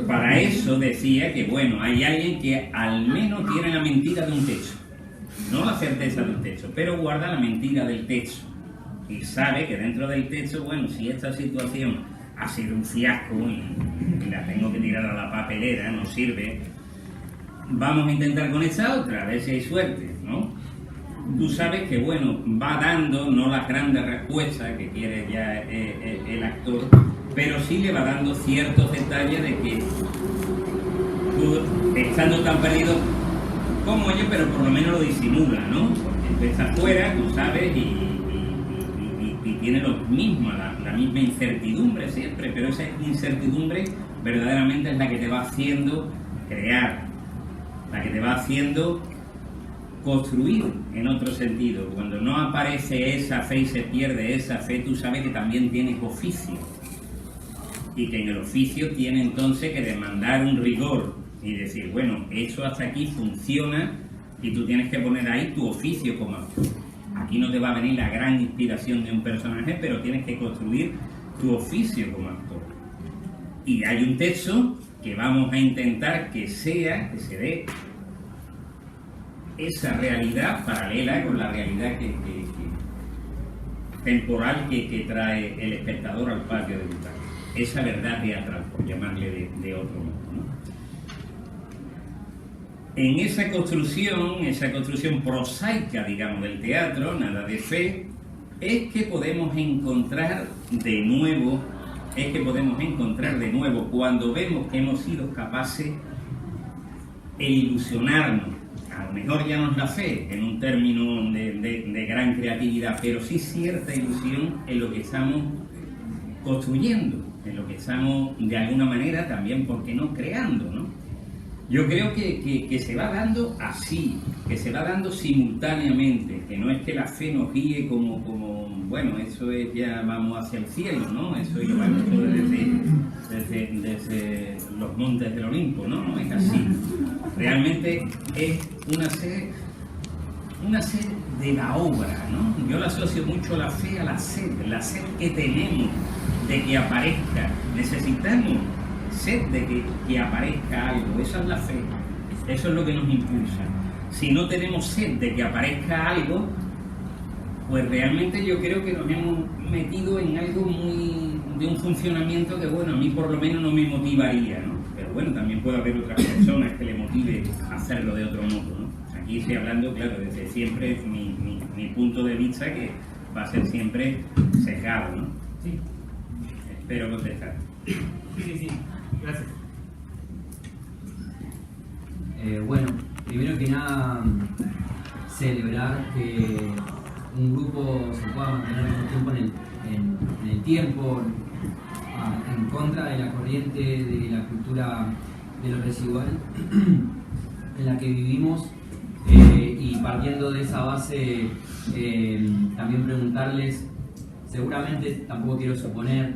Para eso decía que, bueno, hay alguien que al menos tiene la mentira de un techo, no la certeza de un techo, pero guarda la mentira del techo y sabe que dentro del techo, bueno, si esta situación ha sido un fiasco y la tengo que tirar a la papelera, no sirve, vamos a intentar con esta otra, a ver si hay suerte, ¿no? Tú sabes que, bueno, va dando, no las grandes respuestas que quiere ya el actor, pero sí le va dando ciertos detalles de que tú, estando tan perdido como ellos, pero por lo menos lo disimula, ¿no? Porque tú estás fuera, tú sabes, y tiene lo mismo, la misma incertidumbre siempre, pero esa incertidumbre verdaderamente es la que te va haciendo crear, la que te va haciendo construir en otro sentido. Cuando no aparece esa fe y se pierde esa fe, tú sabes que también tienes oficio y que en el oficio tiene entonces que demandar un rigor y decir, bueno, eso hasta aquí funciona y tú tienes que poner ahí tu oficio como actor. Aquí no te va a venir la gran inspiración de un personaje, pero tienes que construir tu oficio como actor. Y hay un texto que vamos a intentar que se dé esa realidad paralela con la realidad temporal que trae el espectador al patio de butaca. Esa verdad teatral, por llamarle de otro modo, ¿no? En esa construcción prosaica, digamos, del teatro, nada de fe, es que podemos encontrar de nuevo, cuando vemos que hemos sido capaces de ilusionarnos. A lo mejor ya no es la fe, en un término de gran creatividad, pero sí cierta ilusión en lo que estamos construyendo, en lo que estamos, de alguna manera, también, ¿por qué no?, creando, ¿no? Yo creo que se va dando así, que se va dando simultáneamente, que no es que la fe nos guíe como bueno, eso es ya vamos hacia el cielo, ¿no? Eso ya va desde los montes del Olimpo, ¿no? No es así. Realmente es una sed de la obra, ¿no? Yo la asocio mucho a la fe, a la sed que tenemos de que aparezca. Necesitamos sed de que aparezca algo, esa es la fe, eso es lo que nos impulsa. Si no tenemos sed de que aparezca algo, pues realmente yo creo que nos hemos metido en algo de un funcionamiento que, bueno, a mí por lo menos no me motivaría, ¿no? Pero bueno, también puede haber otras personas que le motive a hacerlo de otro modo, ¿no? Aquí estoy hablando, claro, desde siempre mi punto de vista, que va a ser siempre sesgado, ¿no? Sí. Espero contestar. Sí, gracias. Bueno, primero que nada, celebrar que un grupo se pueda mantener mucho tiempo en el tiempo, en contra de la corriente de la cultura de lo residual en la que vivimos, y partiendo de esa base, también preguntarles, seguramente, tampoco quiero suponer,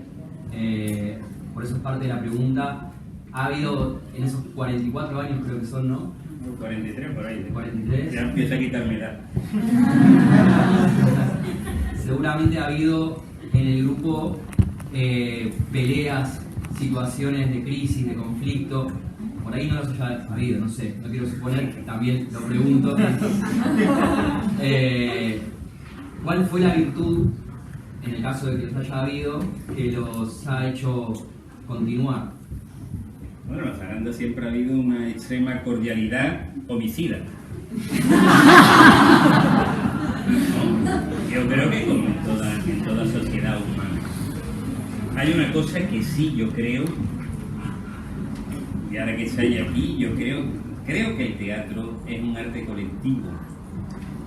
por eso es parte de la pregunta, ha habido en esos 44 años, creo que son, ¿no? 43 por ahí. 43. Ya empieza a quitarme edad. Seguramente ha habido en el grupo peleas, situaciones de crisis, de conflicto. Por ahí no los haya habido, no sé, no quiero suponer, también lo pregunto. ¿Cuál fue la virtud, en el caso de que los haya habido, que los ha hecho continuar? Bueno, en la zaranda siempre ha habido una extrema cordialidad homicida. ¿No? Yo creo que como en toda sociedad humana. Hay una cosa que sí yo creo, y ahora que estoy aquí, yo creo que el teatro es un arte colectivo.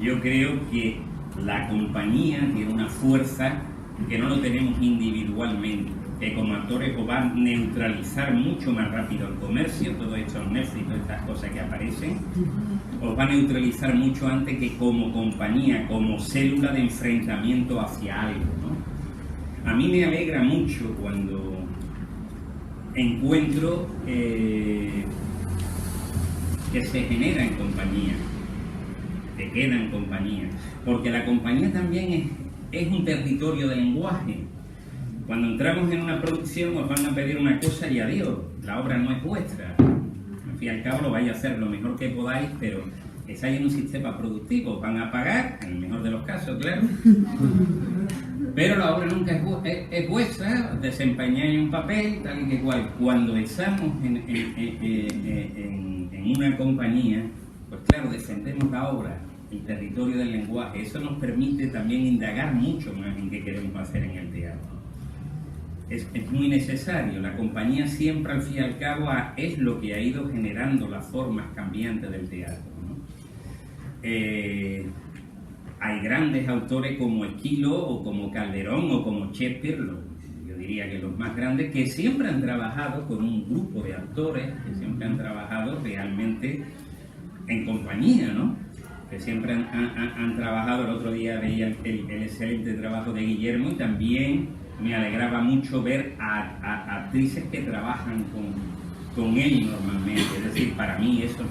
Yo creo que la compañía tiene una fuerza que no lo tenemos individualmente. que como actores os va a neutralizar mucho más rápido el comercio, todo esto en Netflix, todas estas cosas que aparecen, os va a neutralizar mucho antes que como compañía, como célula de enfrentamiento hacia algo, ¿no? A mí me alegra mucho cuando encuentro que se genera en compañía, que queda en compañía, porque la compañía también es un territorio de lenguaje. Cuando entramos en una producción os van a pedir una cosa y adiós, la obra no es vuestra. Al fin y al cabo lo vais a hacer lo mejor que podáis, pero estáis en un sistema productivo, van a pagar, en el mejor de los casos, claro, pero la obra nunca es vuestra, desempeñáis un papel, tal y que cual. Cuando estamos en una compañía, pues claro, defendemos la obra, el territorio del lenguaje. Eso nos permite también indagar mucho más en qué queremos hacer en el teatro. Es muy necesario. La compañía siempre, al fin y al cabo, es lo que ha ido generando las formas cambiantes del teatro, ¿no? Hay grandes autores como Esquilo o como Calderón o como Shakespeare, yo diría que los más grandes, que siempre han trabajado con un grupo de actores, que siempre han trabajado realmente en compañía, ¿no? Que siempre han trabajado. El otro día veía el excelente trabajo de Guillermo y también me alegraba mucho ver a actrices que trabajan con él normalmente. Es decir, para mí eso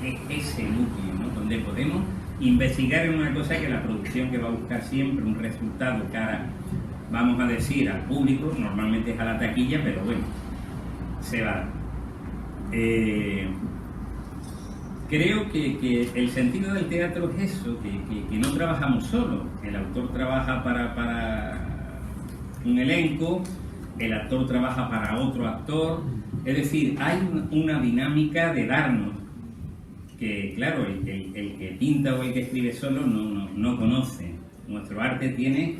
es ese núcleo, ¿no? Donde podemos investigar en una cosa que la producción, que va a buscar siempre un resultado cara, vamos a decir, al público, normalmente es a la taquilla, pero bueno, se va. Creo que el sentido del teatro es eso, que no trabajamos solo. El autor trabaja para un elenco, el actor trabaja para otro actor, es decir, hay una dinámica de darnos, que claro, el que pinta o el que escribe solo no conoce. Nuestro arte tiene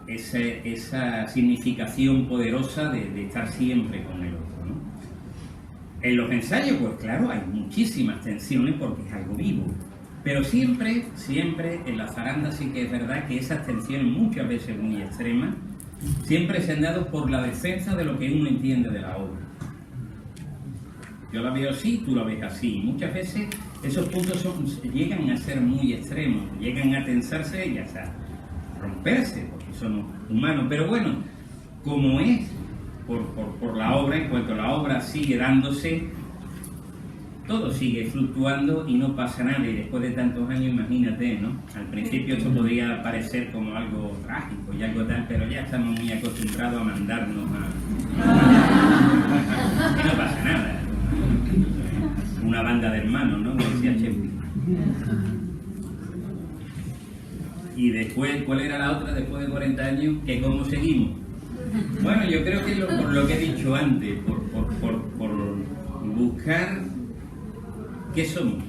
esa significación poderosa de estar siempre con el otro, ¿no? En los ensayos, pues claro, hay muchísimas tensiones porque es algo vivo, pero siempre en la zaranda sí que es verdad que esas tensiones, muchas veces muy extremas, siempre se han dado por la defensa de lo que uno entiende de la obra. Yo la veo así, tú la ves así. Muchas veces esos puntos llegan a ser muy extremos, llegan a tensarse y hasta romperse, porque somos humanos. Pero bueno, como es por la obra, en cuanto la obra sigue dándose, todo sigue fluctuando y no pasa nada. Y después de tantos años, imagínate, ¿no? Al principio esto podría parecer como algo trágico y algo tal, pero ya estamos muy acostumbrados a mandarnos y no pasa nada. Una banda de hermanos, ¿no? Como decía Shakespeare. Y después, ¿cuál era la otra después de 40 años? ¿Que cómo seguimos? Bueno, yo creo que por lo que he dicho antes, por buscar qué somos.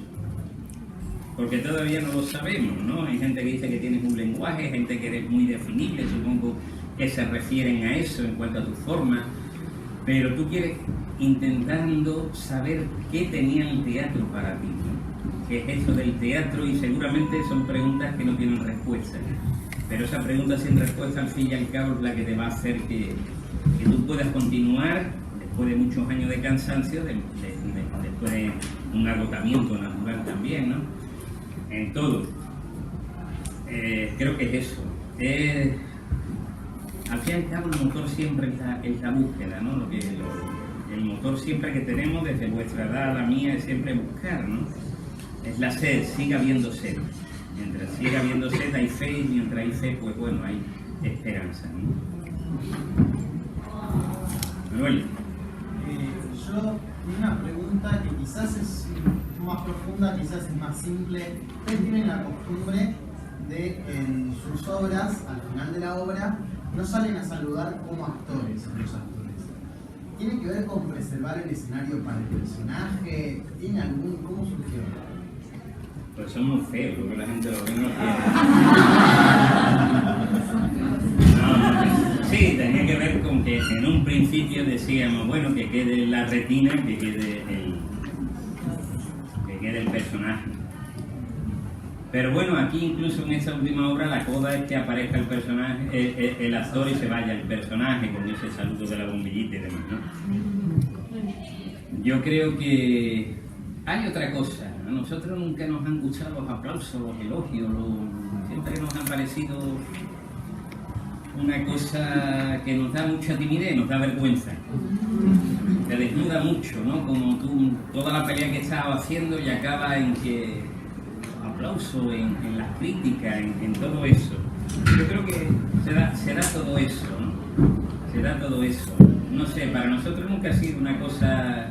Porque todavía no lo sabemos, ¿no? Hay gente que dice que tienes un lenguaje, hay gente que eres muy definible, supongo que se refieren a eso en cuanto a tu forma. Pero tú quieres intentando saber qué tenía el teatro para ti, ¿no? ¿Qué es eso del teatro? Y seguramente son preguntas que no tienen respuesta. Pero esa pregunta sin respuesta, al fin y al cabo, es la que te va a hacer que tú puedas continuar después de muchos años de cansancio, después de un agotamiento natural también, ¿no? En todo. Creo que es eso. Al fin y al cabo, el motor siempre es la búsqueda, ¿no? El motor siempre que tenemos, desde vuestra edad a la mía, es siempre buscar, ¿no? Es la sed, siga habiendo sed. Mientras siga habiendo sed hay fe, y mientras hay fe, pues bueno, hay esperanza, ¿no? Manuel. Yo tengo una pregunta que quizás es más profunda, quizás es más simple. Ustedes tienen la costumbre de, en sus obras, al final de la obra, no salen a saludar como actores, los actores. ¿Tiene que ver con preservar el escenario para el personaje? ¿Tiene algún? ¿Cómo surgió? Pues son muy feos, porque la gente lo ve y no quiere. Sí, tenía que ver con que en un principio decíamos, bueno, que quede la retina, que quede el personaje. Pero bueno, aquí incluso en esta última obra la coda es que aparezca el personaje, el actor y se vaya el personaje con ese saludo de la bombillita y demás, ¿no? Yo creo que hay otra cosa. A nosotros nunca nos han gustado los aplausos, los elogios, siempre nos han parecido una cosa que nos da mucha timidez, nos da vergüenza. Te desnuda mucho, ¿no? Como tú, toda la pelea que estás haciendo y acaba en que aplauso, en las críticas, en todo eso. Yo creo que se da todo eso, ¿no? Se da todo eso. No sé, para nosotros nunca ha sido una cosa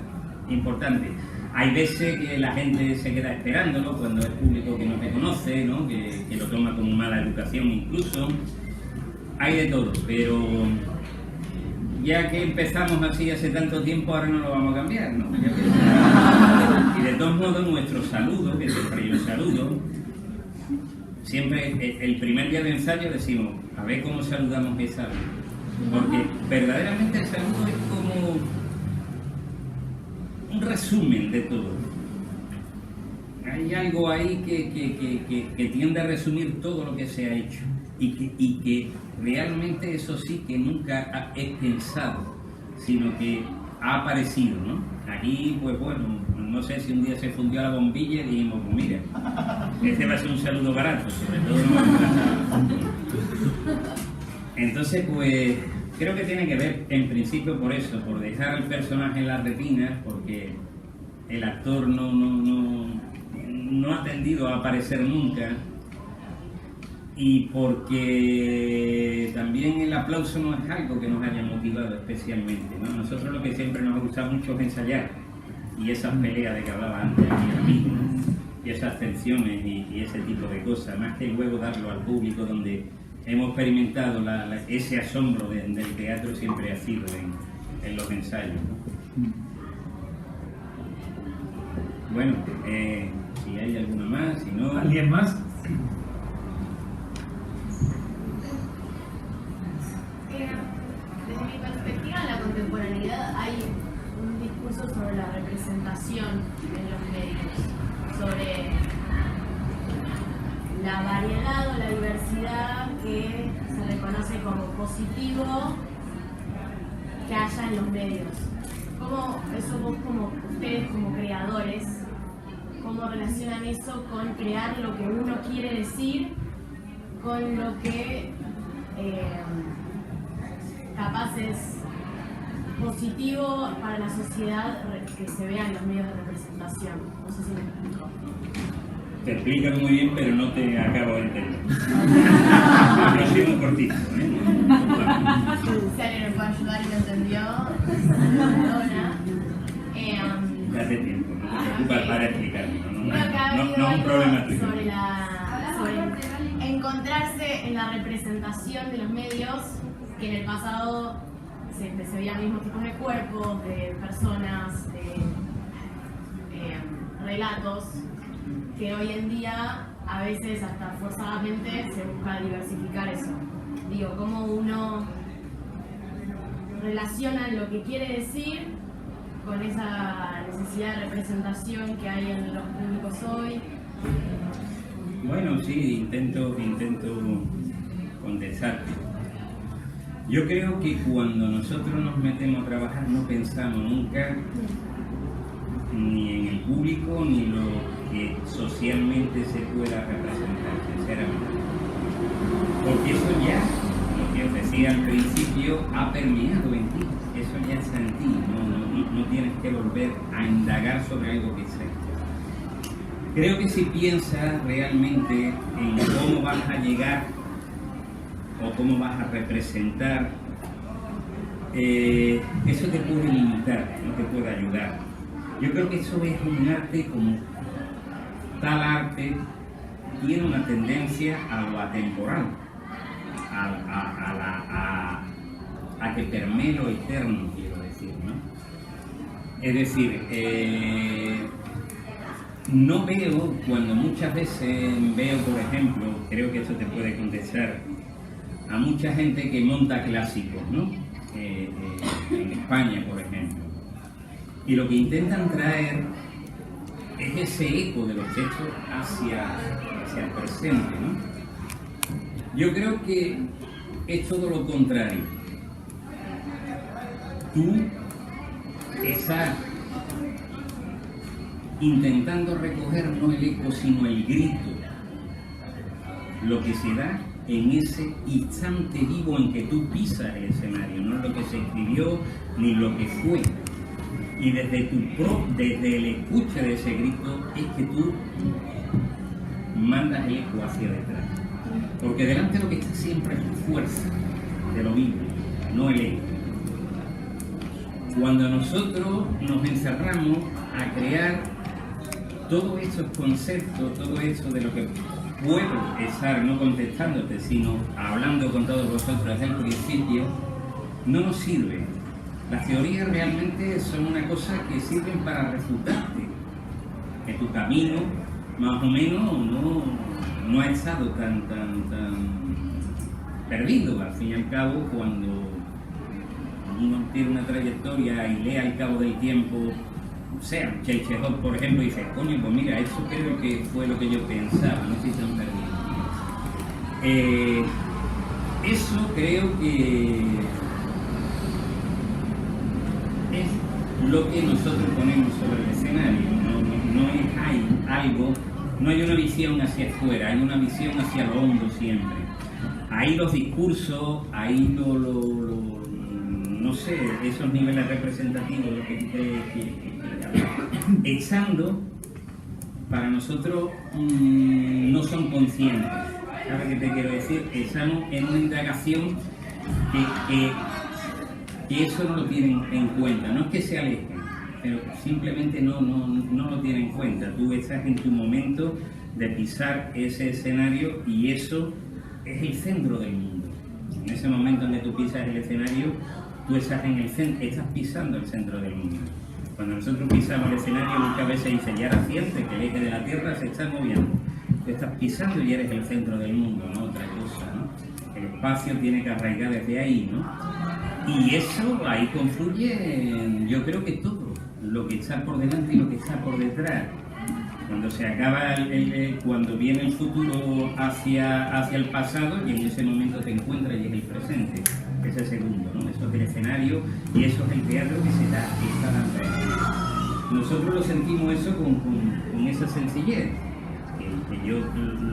importante. Hay veces que la gente se queda esperándolo cuando es público que no te conoce, ¿no? Que lo toma como mala educación incluso. Hay de todo, pero ya que empezamos así hace tanto tiempo, ahora no lo vamos a cambiar, ¿no? Y de todos modos, nuestro saludo, que siempre yo saludo, siempre el primer día de ensayo decimos, a ver cómo saludamos esa vez. Porque verdaderamente el saludo es como un resumen de todo. Hay algo ahí que tiende a resumir todo lo que se ha hecho. Y que realmente eso sí que nunca es pensado, sino que ha aparecido, ¿no? Aquí, pues bueno, no sé si un día se fundió la bombilla y dijimos, pues mira, este va a ser un saludo barato, sobre todo no. Entonces, pues creo que tiene que ver, en principio, por eso, por dejar al personaje en la retina, porque el actor no ha tendido a aparecer nunca. Y porque también el aplauso no es algo que nos haya motivado especialmente, ¿no? Nosotros lo que siempre nos ha gustado mucho es ensayar, y esas peleas de que hablaba antes aquí ahora mismo, y esas tensiones y ese tipo de cosas, más que luego darlo al público, donde hemos experimentado ese asombro del teatro siempre ha sido en los ensayos, ¿no? Bueno, si hay alguna más, si no... ¿Alguien más? Desde mi perspectiva, en la contemporaneidad hay un discurso sobre la representación en los medios, sobre la variedad o la diversidad que se reconoce como positivo que haya en los medios. ¿Cómo eso vos, como ustedes como creadores, cómo relacionan eso con crear lo que uno quiere decir con lo que capaz es positivo para la sociedad que se vea en los medios de representación? No sé si me explico. Te explicas muy bien, pero no te acabo de entender. Yo soy muy cortito, ¿eh? Si alguien me puede ayudar y lo entendió, perdona. Date tiempo, no te preocupes para explicarme. Creo que ha habido No es un problema tuyo. sobre encontrarse en la representación de los medios, que en el pasado se veían mismos tipos de cuerpos, de personas, de relatos, que hoy en día a veces hasta forzadamente se busca diversificar eso. Digo, cómo uno relaciona lo que quiere decir con esa necesidad de representación que hay en los públicos hoy. Bueno, sí, intento contestarte. Yo creo que cuando nosotros nos metemos a trabajar no pensamos nunca ni en el público ni lo que socialmente se pueda representar, sinceramente. Porque eso ya, lo que os decía al principio, ha permeado en ti, eso ya está en ti, no tienes que volver a indagar sobre algo que existe. Creo que si piensas realmente en cómo vas a llegar o cómo vas a representar, eso te puede limitar, no te puede ayudar. Yo creo que eso es un arte como tal arte, tiene una tendencia a lo atemporal, a que permee lo eterno, quiero decir, ¿no? Es decir, no veo, cuando muchas veces veo, por ejemplo, creo que eso te puede contestar, a mucha gente que monta clásicos, ¿no? En España, por ejemplo. Y lo que intentan traer es ese eco de los textos hacia el presente, ¿no? Yo creo que es todo lo contrario. Tú estás intentando recoger no el eco, sino el grito, lo que se da en ese instante vivo en que tú pisas el escenario, no lo que se escribió ni lo que fue. Y desde el escucha de ese grito es que tú mandas el eco hacia detrás. Porque delante lo que está siempre es la fuerza de lo vivo, no el eco. Cuando nosotros nos encerramos a crear todos esos conceptos, todo eso de lo que puedo estar no contestándote, sino hablando con todos vosotros desde el principio, no nos sirve. Las teorías realmente son una cosa que sirven para refutarte, que tu camino más o menos no ha estado tan perdido. Al fin y al cabo, cuando uno tiene una trayectoria y lee al cabo del tiempo, o sea, Chekhov, por ejemplo, dice, coño, pues mira, eso creo que fue lo que yo pensaba, no sé si están perdidos. Eso creo que es lo que nosotros ponemos sobre el escenario, hay algo, no hay una visión hacia afuera, hay una visión hacia lo hondo siempre. Ahí los discursos, ahí no sé, esos niveles representativos, lo que echando, para nosotros no son conscientes. ¿Sabes qué te quiero decir? Estamos en una indagación que eso no lo tienen en cuenta. No es que se alejen, pero simplemente no lo tienen en cuenta. Tú estás en tu momento de pisar ese escenario y eso es el centro del mundo. En ese momento en que tú pisas el escenario, tú estás en el centro, estás pisando el centro del mundo. Cuando nosotros pisamos el escenario, muchas veces dice, ya la sientes que el eje de la Tierra se está moviendo. Tú estás pisando y eres el centro del mundo, no otra cosa, ¿no? El espacio tiene que arraigar desde ahí, ¿no? Y eso, ahí confluye, yo creo que todo, lo que está por delante y lo que está por detrás. Cuando se acaba, cuando viene el futuro hacia el pasado, y en ese momento te encuentras y es el presente, ese segundo, ¿no? Eso es el escenario y eso es el teatro que se da, que está dando ahí. Nosotros lo sentimos eso con esa sencillez, que yo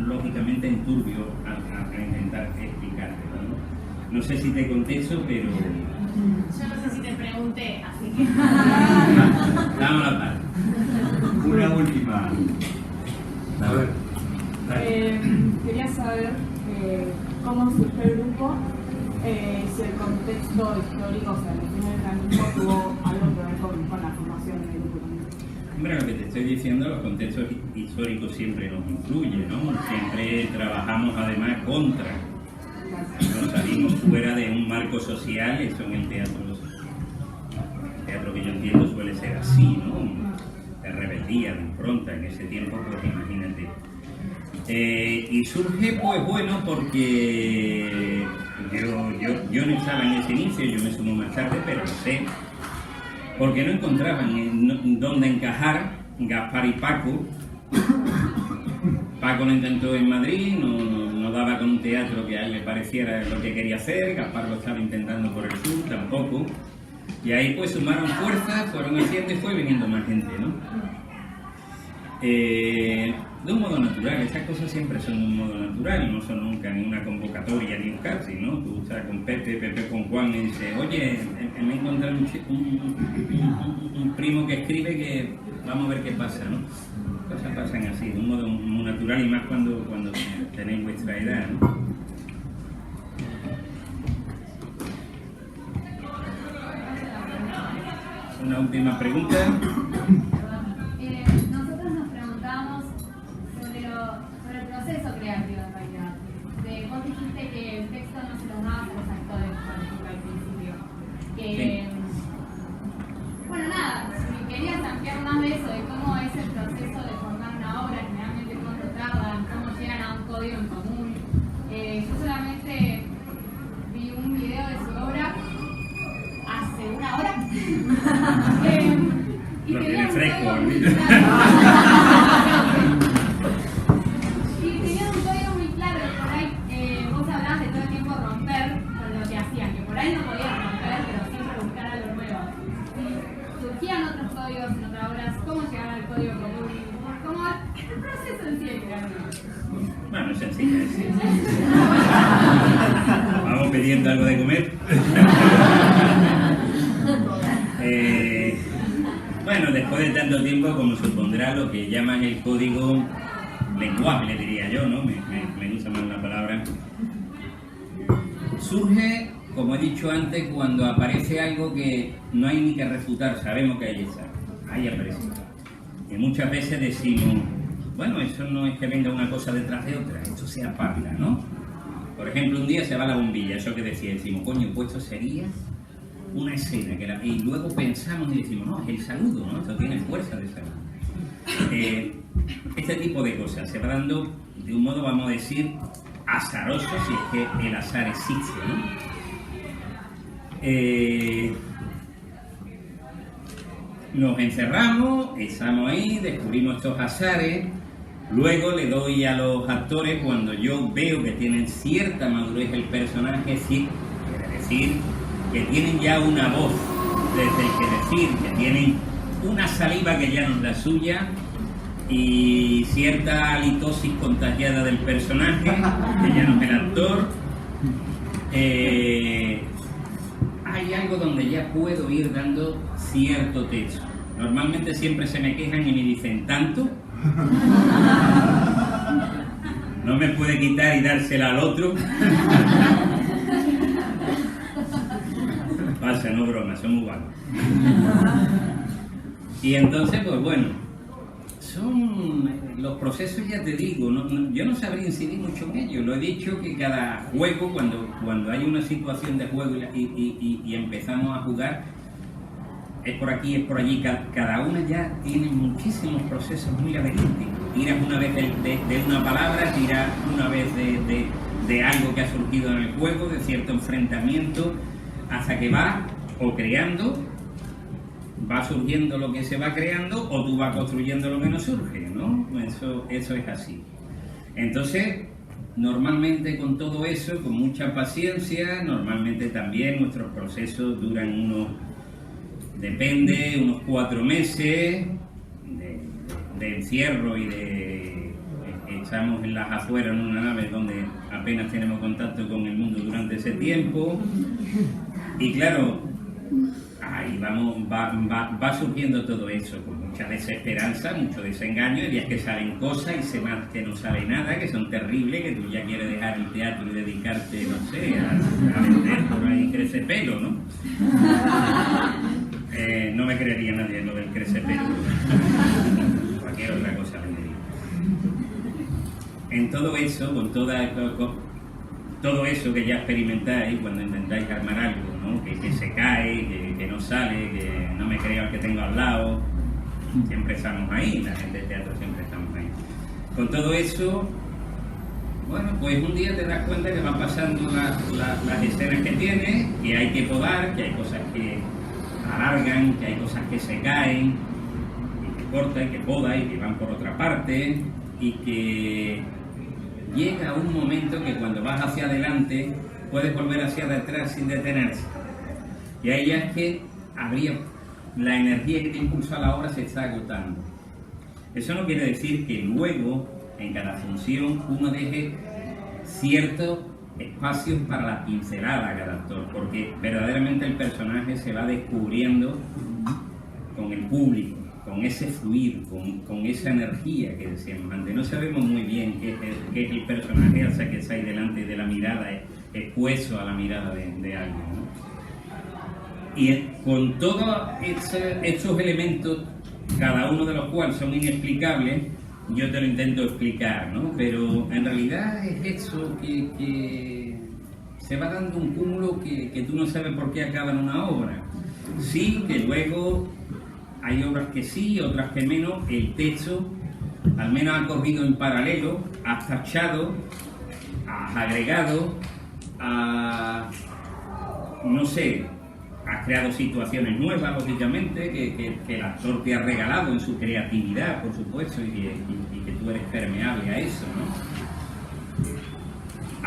lógicamente enturbio a intentar explicártelo, ¿no? No sé si te contesto, pero... Yo no sé si te pregunté, así que... Damos la parte. Una última. A ver. Quería saber cómo surgió el grupo, si el contexto histórico, o sea, el primer mecanismo tuvo algo que ver con la formación del grupo también. Hombre, lo que te estoy diciendo, los contextos históricos siempre nos influyen, ¿no? Siempre trabajamos además contra. Nos salimos fuera de un marco social, eso en el teatro que yo entiendo suele ser así, ¿no? De rebeldía, de impronta, en ese tiempo, pues imagínate. Y surge, pues bueno, porque yo no estaba en ese inicio, yo me sumo más tarde, pero lo sé, porque no encontraban en dónde encajar Gaspar y Paco. Paco lo intentó en Madrid, no daba con un teatro que a él le pareciera lo que quería hacer, Gaspar lo estaba intentando por el sur, tampoco. Y ahí pues sumaron fuerzas, fueron haciendo y fue viniendo más gente, ¿no? De un modo natural, estas cosas siempre son de un modo natural, no son nunca ni una convocatoria ni un casting, ¿no? Tú estás con Pepe con Juan y dices, oye, me he encontrado un primo que escribe que vamos a ver qué pasa, ¿no? Cosas pasan así, de un modo muy natural y más cuando tenéis vuestra edad, ¿no? Una última pregunta. Nosotros nos preguntamos sobre el proceso creativo en realidad. Vos dijiste que el texto no se lo dabas a los actores, por ejemplo, al principio. Bueno, nada, si querías ampliar más de eso, de cómo es el proceso de formar una obra, generalmente cuánto tardan, cómo llegan a un código en común. Yo solamente vi un video de su obra hace una hora. Y Lo quería tiene un fresco, código olvídate. musical. pidiendo algo de comer. Bueno, después de tanto tiempo, como supondrá lo que llaman el código lenguaje, diría yo, ¿no? Me gusta más la palabra. Surge, como he dicho antes, cuando aparece algo que no hay ni que refutar, sabemos que ahí está, ahí aparece. Y muchas veces decimos, bueno, eso no es que venga una cosa detrás de otra, esto se aparta, ¿no? Por ejemplo, un día se va la bombilla, eso que decimos, coño, pues esto sería una escena, y luego pensamos y decimos, no, es el saludo, ¿no? Esto tiene fuerza de saludo. Este tipo de cosas se va dando de un modo, vamos a decir, azaroso, si es que el azar existe, ¿no? Nos encerramos, estamos ahí, descubrimos estos azares, luego le doy a los actores, cuando yo veo que tienen cierta madurez el personaje, sí, quiere decir que tienen ya una voz, desde el que decir, que tienen una saliva que ya no es la suya, y cierta halitosis contagiada del personaje, que ya no es el actor. Hay algo donde ya puedo ir dando cierto texto. Normalmente siempre se me quejan y me dicen, ¿tanto? No me puede quitar y dársela al otro. Pasa, no broma, son muy vagos. Y entonces, pues bueno, son los procesos, ya te digo, yo no sabría incidir mucho en ello. Lo he dicho que cada juego, cuando hay una situación de juego y empezamos a jugar, es por aquí, es por allí, cada una ya tiene muchísimos procesos muy laberínticos. Tiras una vez de una palabra, tiras una vez de algo que ha surgido en el juego, de cierto enfrentamiento, hasta que va o creando, va surgiendo lo que se va creando, o tú vas construyendo lo que no surge, ¿no? Eso es así. Entonces, normalmente con todo eso, con mucha paciencia, normalmente también nuestros procesos duran unos 4 meses de encierro y estamos en las afueras en una nave donde apenas tenemos contacto con el mundo durante ese tiempo, y claro, ahí va surgiendo todo eso con mucha desesperanza, mucho desengaño, y días que salen cosas y semanas que no sale nada, que son terribles, que tú ya quieres dejar el teatro y dedicarte, no sé, a vender por ahí crecepelo, ¿no? No me creería nadie lo del crecepelo. Cualquier otra cosa vendería. En todo eso, con todo eso que ya experimentáis cuando intentáis armar algo, ¿no? Que se cae, que no sale, que no me creo al que tengo al lado, siempre estamos ahí, la gente de teatro siempre estamos ahí. Con todo eso, bueno, pues un día te das cuenta que van pasando las escenas que tienes, que hay que podar, que hay cosas que alargan, que hay cosas que se caen, y que cortan, que podan y que van por otra parte, y que llega un momento que cuando vas hacia adelante puedes volver hacia atrás sin detenerse. Y ahí ya es que la energía que te impulsa a la obra se está agotando. Eso no quiere decir que luego, en cada función, uno deje ciertos espacios para la pincelada a cada actor, porque verdaderamente el personaje se va descubriendo con el público, con ese fluir, con esa energía que decíamos antes. No sabemos muy bien qué es el personaje hasta que está ahí delante de la mirada, expuesto a la mirada de alguien, ¿no? Y con todos estos elementos, cada uno de los cuales son inexplicables, yo te lo intento explicar, ¿no? Pero en realidad es eso que se va dando un cúmulo que tú no sabes por qué acaba en una obra. Sí, que luego hay obras que sí, otras que menos. El texto al menos ha corrido en paralelo, has tachado, has agregado, no sé, has creado situaciones nuevas, lógicamente, que el actor te ha regalado en su creatividad, por supuesto, y que tú eres permeable a eso, ¿no?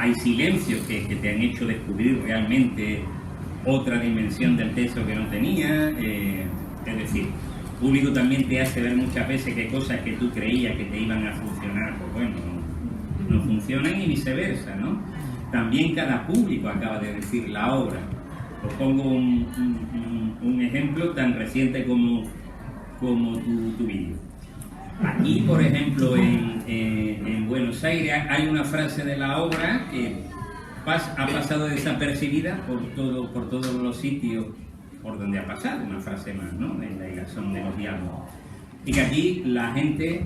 Hay silencios que te han hecho descubrir realmente otra dimensión del texto que no tenía, es decir, el público también te hace ver muchas veces que cosas que tú creías que te iban a funcionar, pues bueno, no funcionan, y viceversa, ¿no? también cada público acaba de decir la obra. Os pongo un ejemplo tan reciente como tu vídeo. Aquí, por ejemplo, en Buenos Aires hay una frase de la obra que ha pasado desapercibida por todos los sitios por donde ha pasado, una frase más, ¿no? En la hilazón de los diálogos. Y que aquí la gente,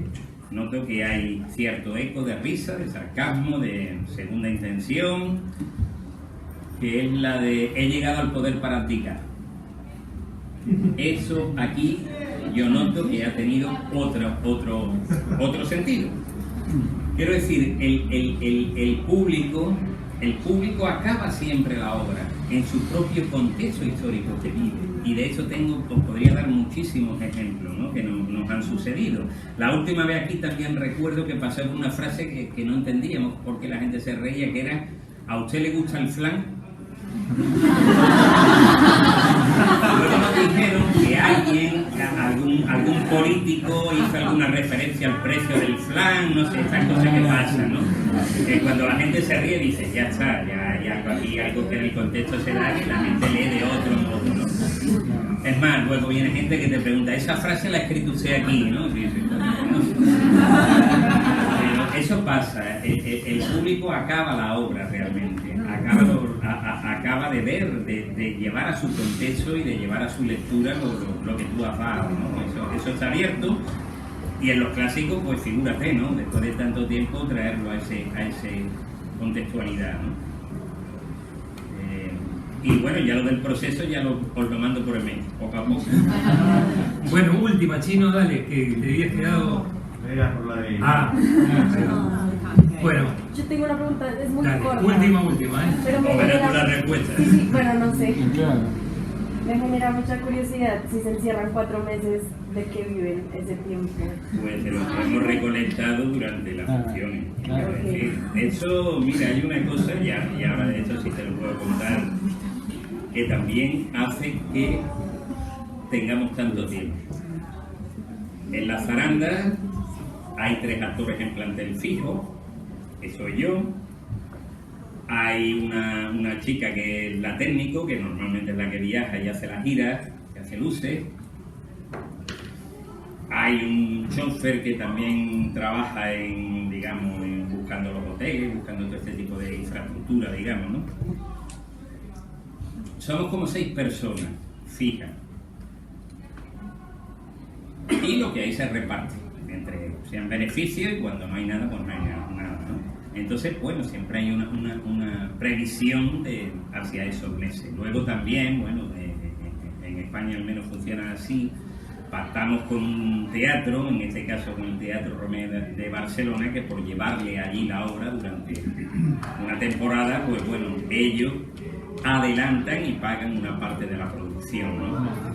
noto que hay cierto eco de risa, de sarcasmo, de segunda intención, que es la de he llegado al poder para abdicar. Eso aquí yo noto que ha tenido otro sentido. Quiero decir, el público acaba siempre la obra en su propio contexto histórico que vive. Y de hecho os podría dar muchísimos ejemplos, ¿no? Que nos han sucedido. La última vez aquí también recuerdo que pasó una frase que no entendíamos porque la gente se reía, que era ¿a usted le gusta el flan? Luego nos dijeron que algún político hizo alguna referencia al precio del flan, no sé, estas cosas que pasan, ¿no? Que cuando la gente se ríe dice, ya está, ya aquí algo que en el contexto se da que la gente lee de otro modo, ¿no? Es más, luego viene gente que te pregunta, esa frase la ha escrito usted aquí, ¿no? Sí, eso pasa, el público acaba la obra realmente, acaba de ver, de llevar a su contexto y de llevar a su lectura lo que tú has dado, ¿no? Eso está abierto, y en los clásicos, pues figúrate, ¿no? Después de tanto tiempo traerlo a ese contextualidad, ¿no? Y bueno, ya lo del proceso ya os lo mando por email, poco a poco. Bueno, última, Chino, dale, que te habías quedado... Era por la de... Bueno. Yo tengo una pregunta, es muy Dale, corta. última, Pero me genera la respuesta. Sí, bueno, no sé. Me genera mucha curiosidad si se encierran 4 meses, ¿de qué viven ese tiempo? Pues de lo que hemos recolectado durante las funciones. Okay. Eso, mira, hay una cosa, y ahora de hecho sí te lo puedo contar, que también hace que tengamos tanto tiempo. En la zaranda hay 3 actores en plantel fijo, que soy yo. Hay una chica que es la técnico, que normalmente es la que viaja y hace las giras, que hace luces. Hay un chofer que también trabaja buscando los hoteles, buscando todo este tipo de infraestructura, digamos, ¿no? Somos como 6 personas fijas. Y lo que hay se reparte entre sean beneficios, y cuando no hay nada, pues no hay nada, ¿no? Entonces, bueno, siempre hay una previsión hacia esos meses. Luego también, bueno, en España al menos funciona así, pactamos con un teatro, en este caso con el Teatro Romeo de Barcelona, que por llevarle allí la obra durante una temporada, pues bueno, ellos adelantan y pagan una parte de la producción, ¿no?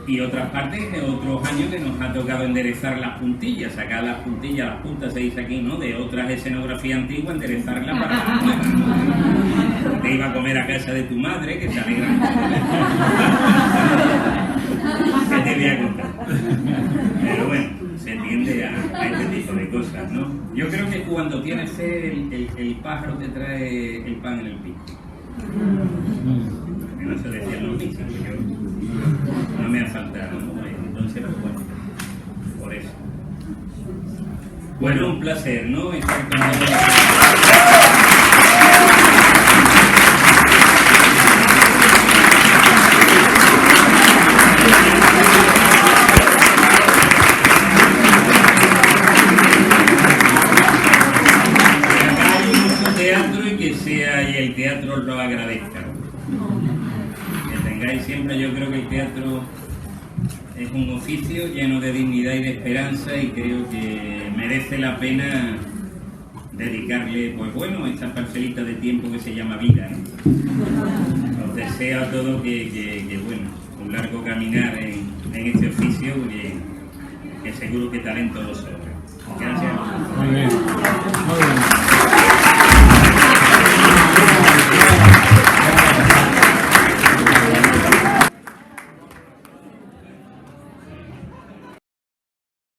Y otras partes, otros años que nos ha tocado enderezar las puntillas, sacar las puntillas, las puntas se dice aquí, ¿no? De otras escenografías antiguas, enderezarlas para las nuevas, ¿no? Te iba a comer a casa de tu madre, que te alegra. ¿Qué te voy a contar? Pero bueno, se tiende a este tipo de cosas, ¿no? Yo creo que cuando tienes fe, el pájaro te trae el pan en el pico. No se decían los mismos, no me ha faltado, ¿no? Entonces, pues bueno, por eso. Bueno, un placer, ¿no? Estar con teatro y que sea y el teatro os lo agradezca. Que tengáis siempre, yo creo que el teatro es un oficio lleno de dignidad y de esperanza, y creo que merece la pena dedicarle, pues bueno, esta parcelita de tiempo que se llama vida, ¿no? Os deseo a todos que bueno, un largo caminar en este oficio, que seguro que talento lo sobra. Gracias. Muy bien. Muy bien.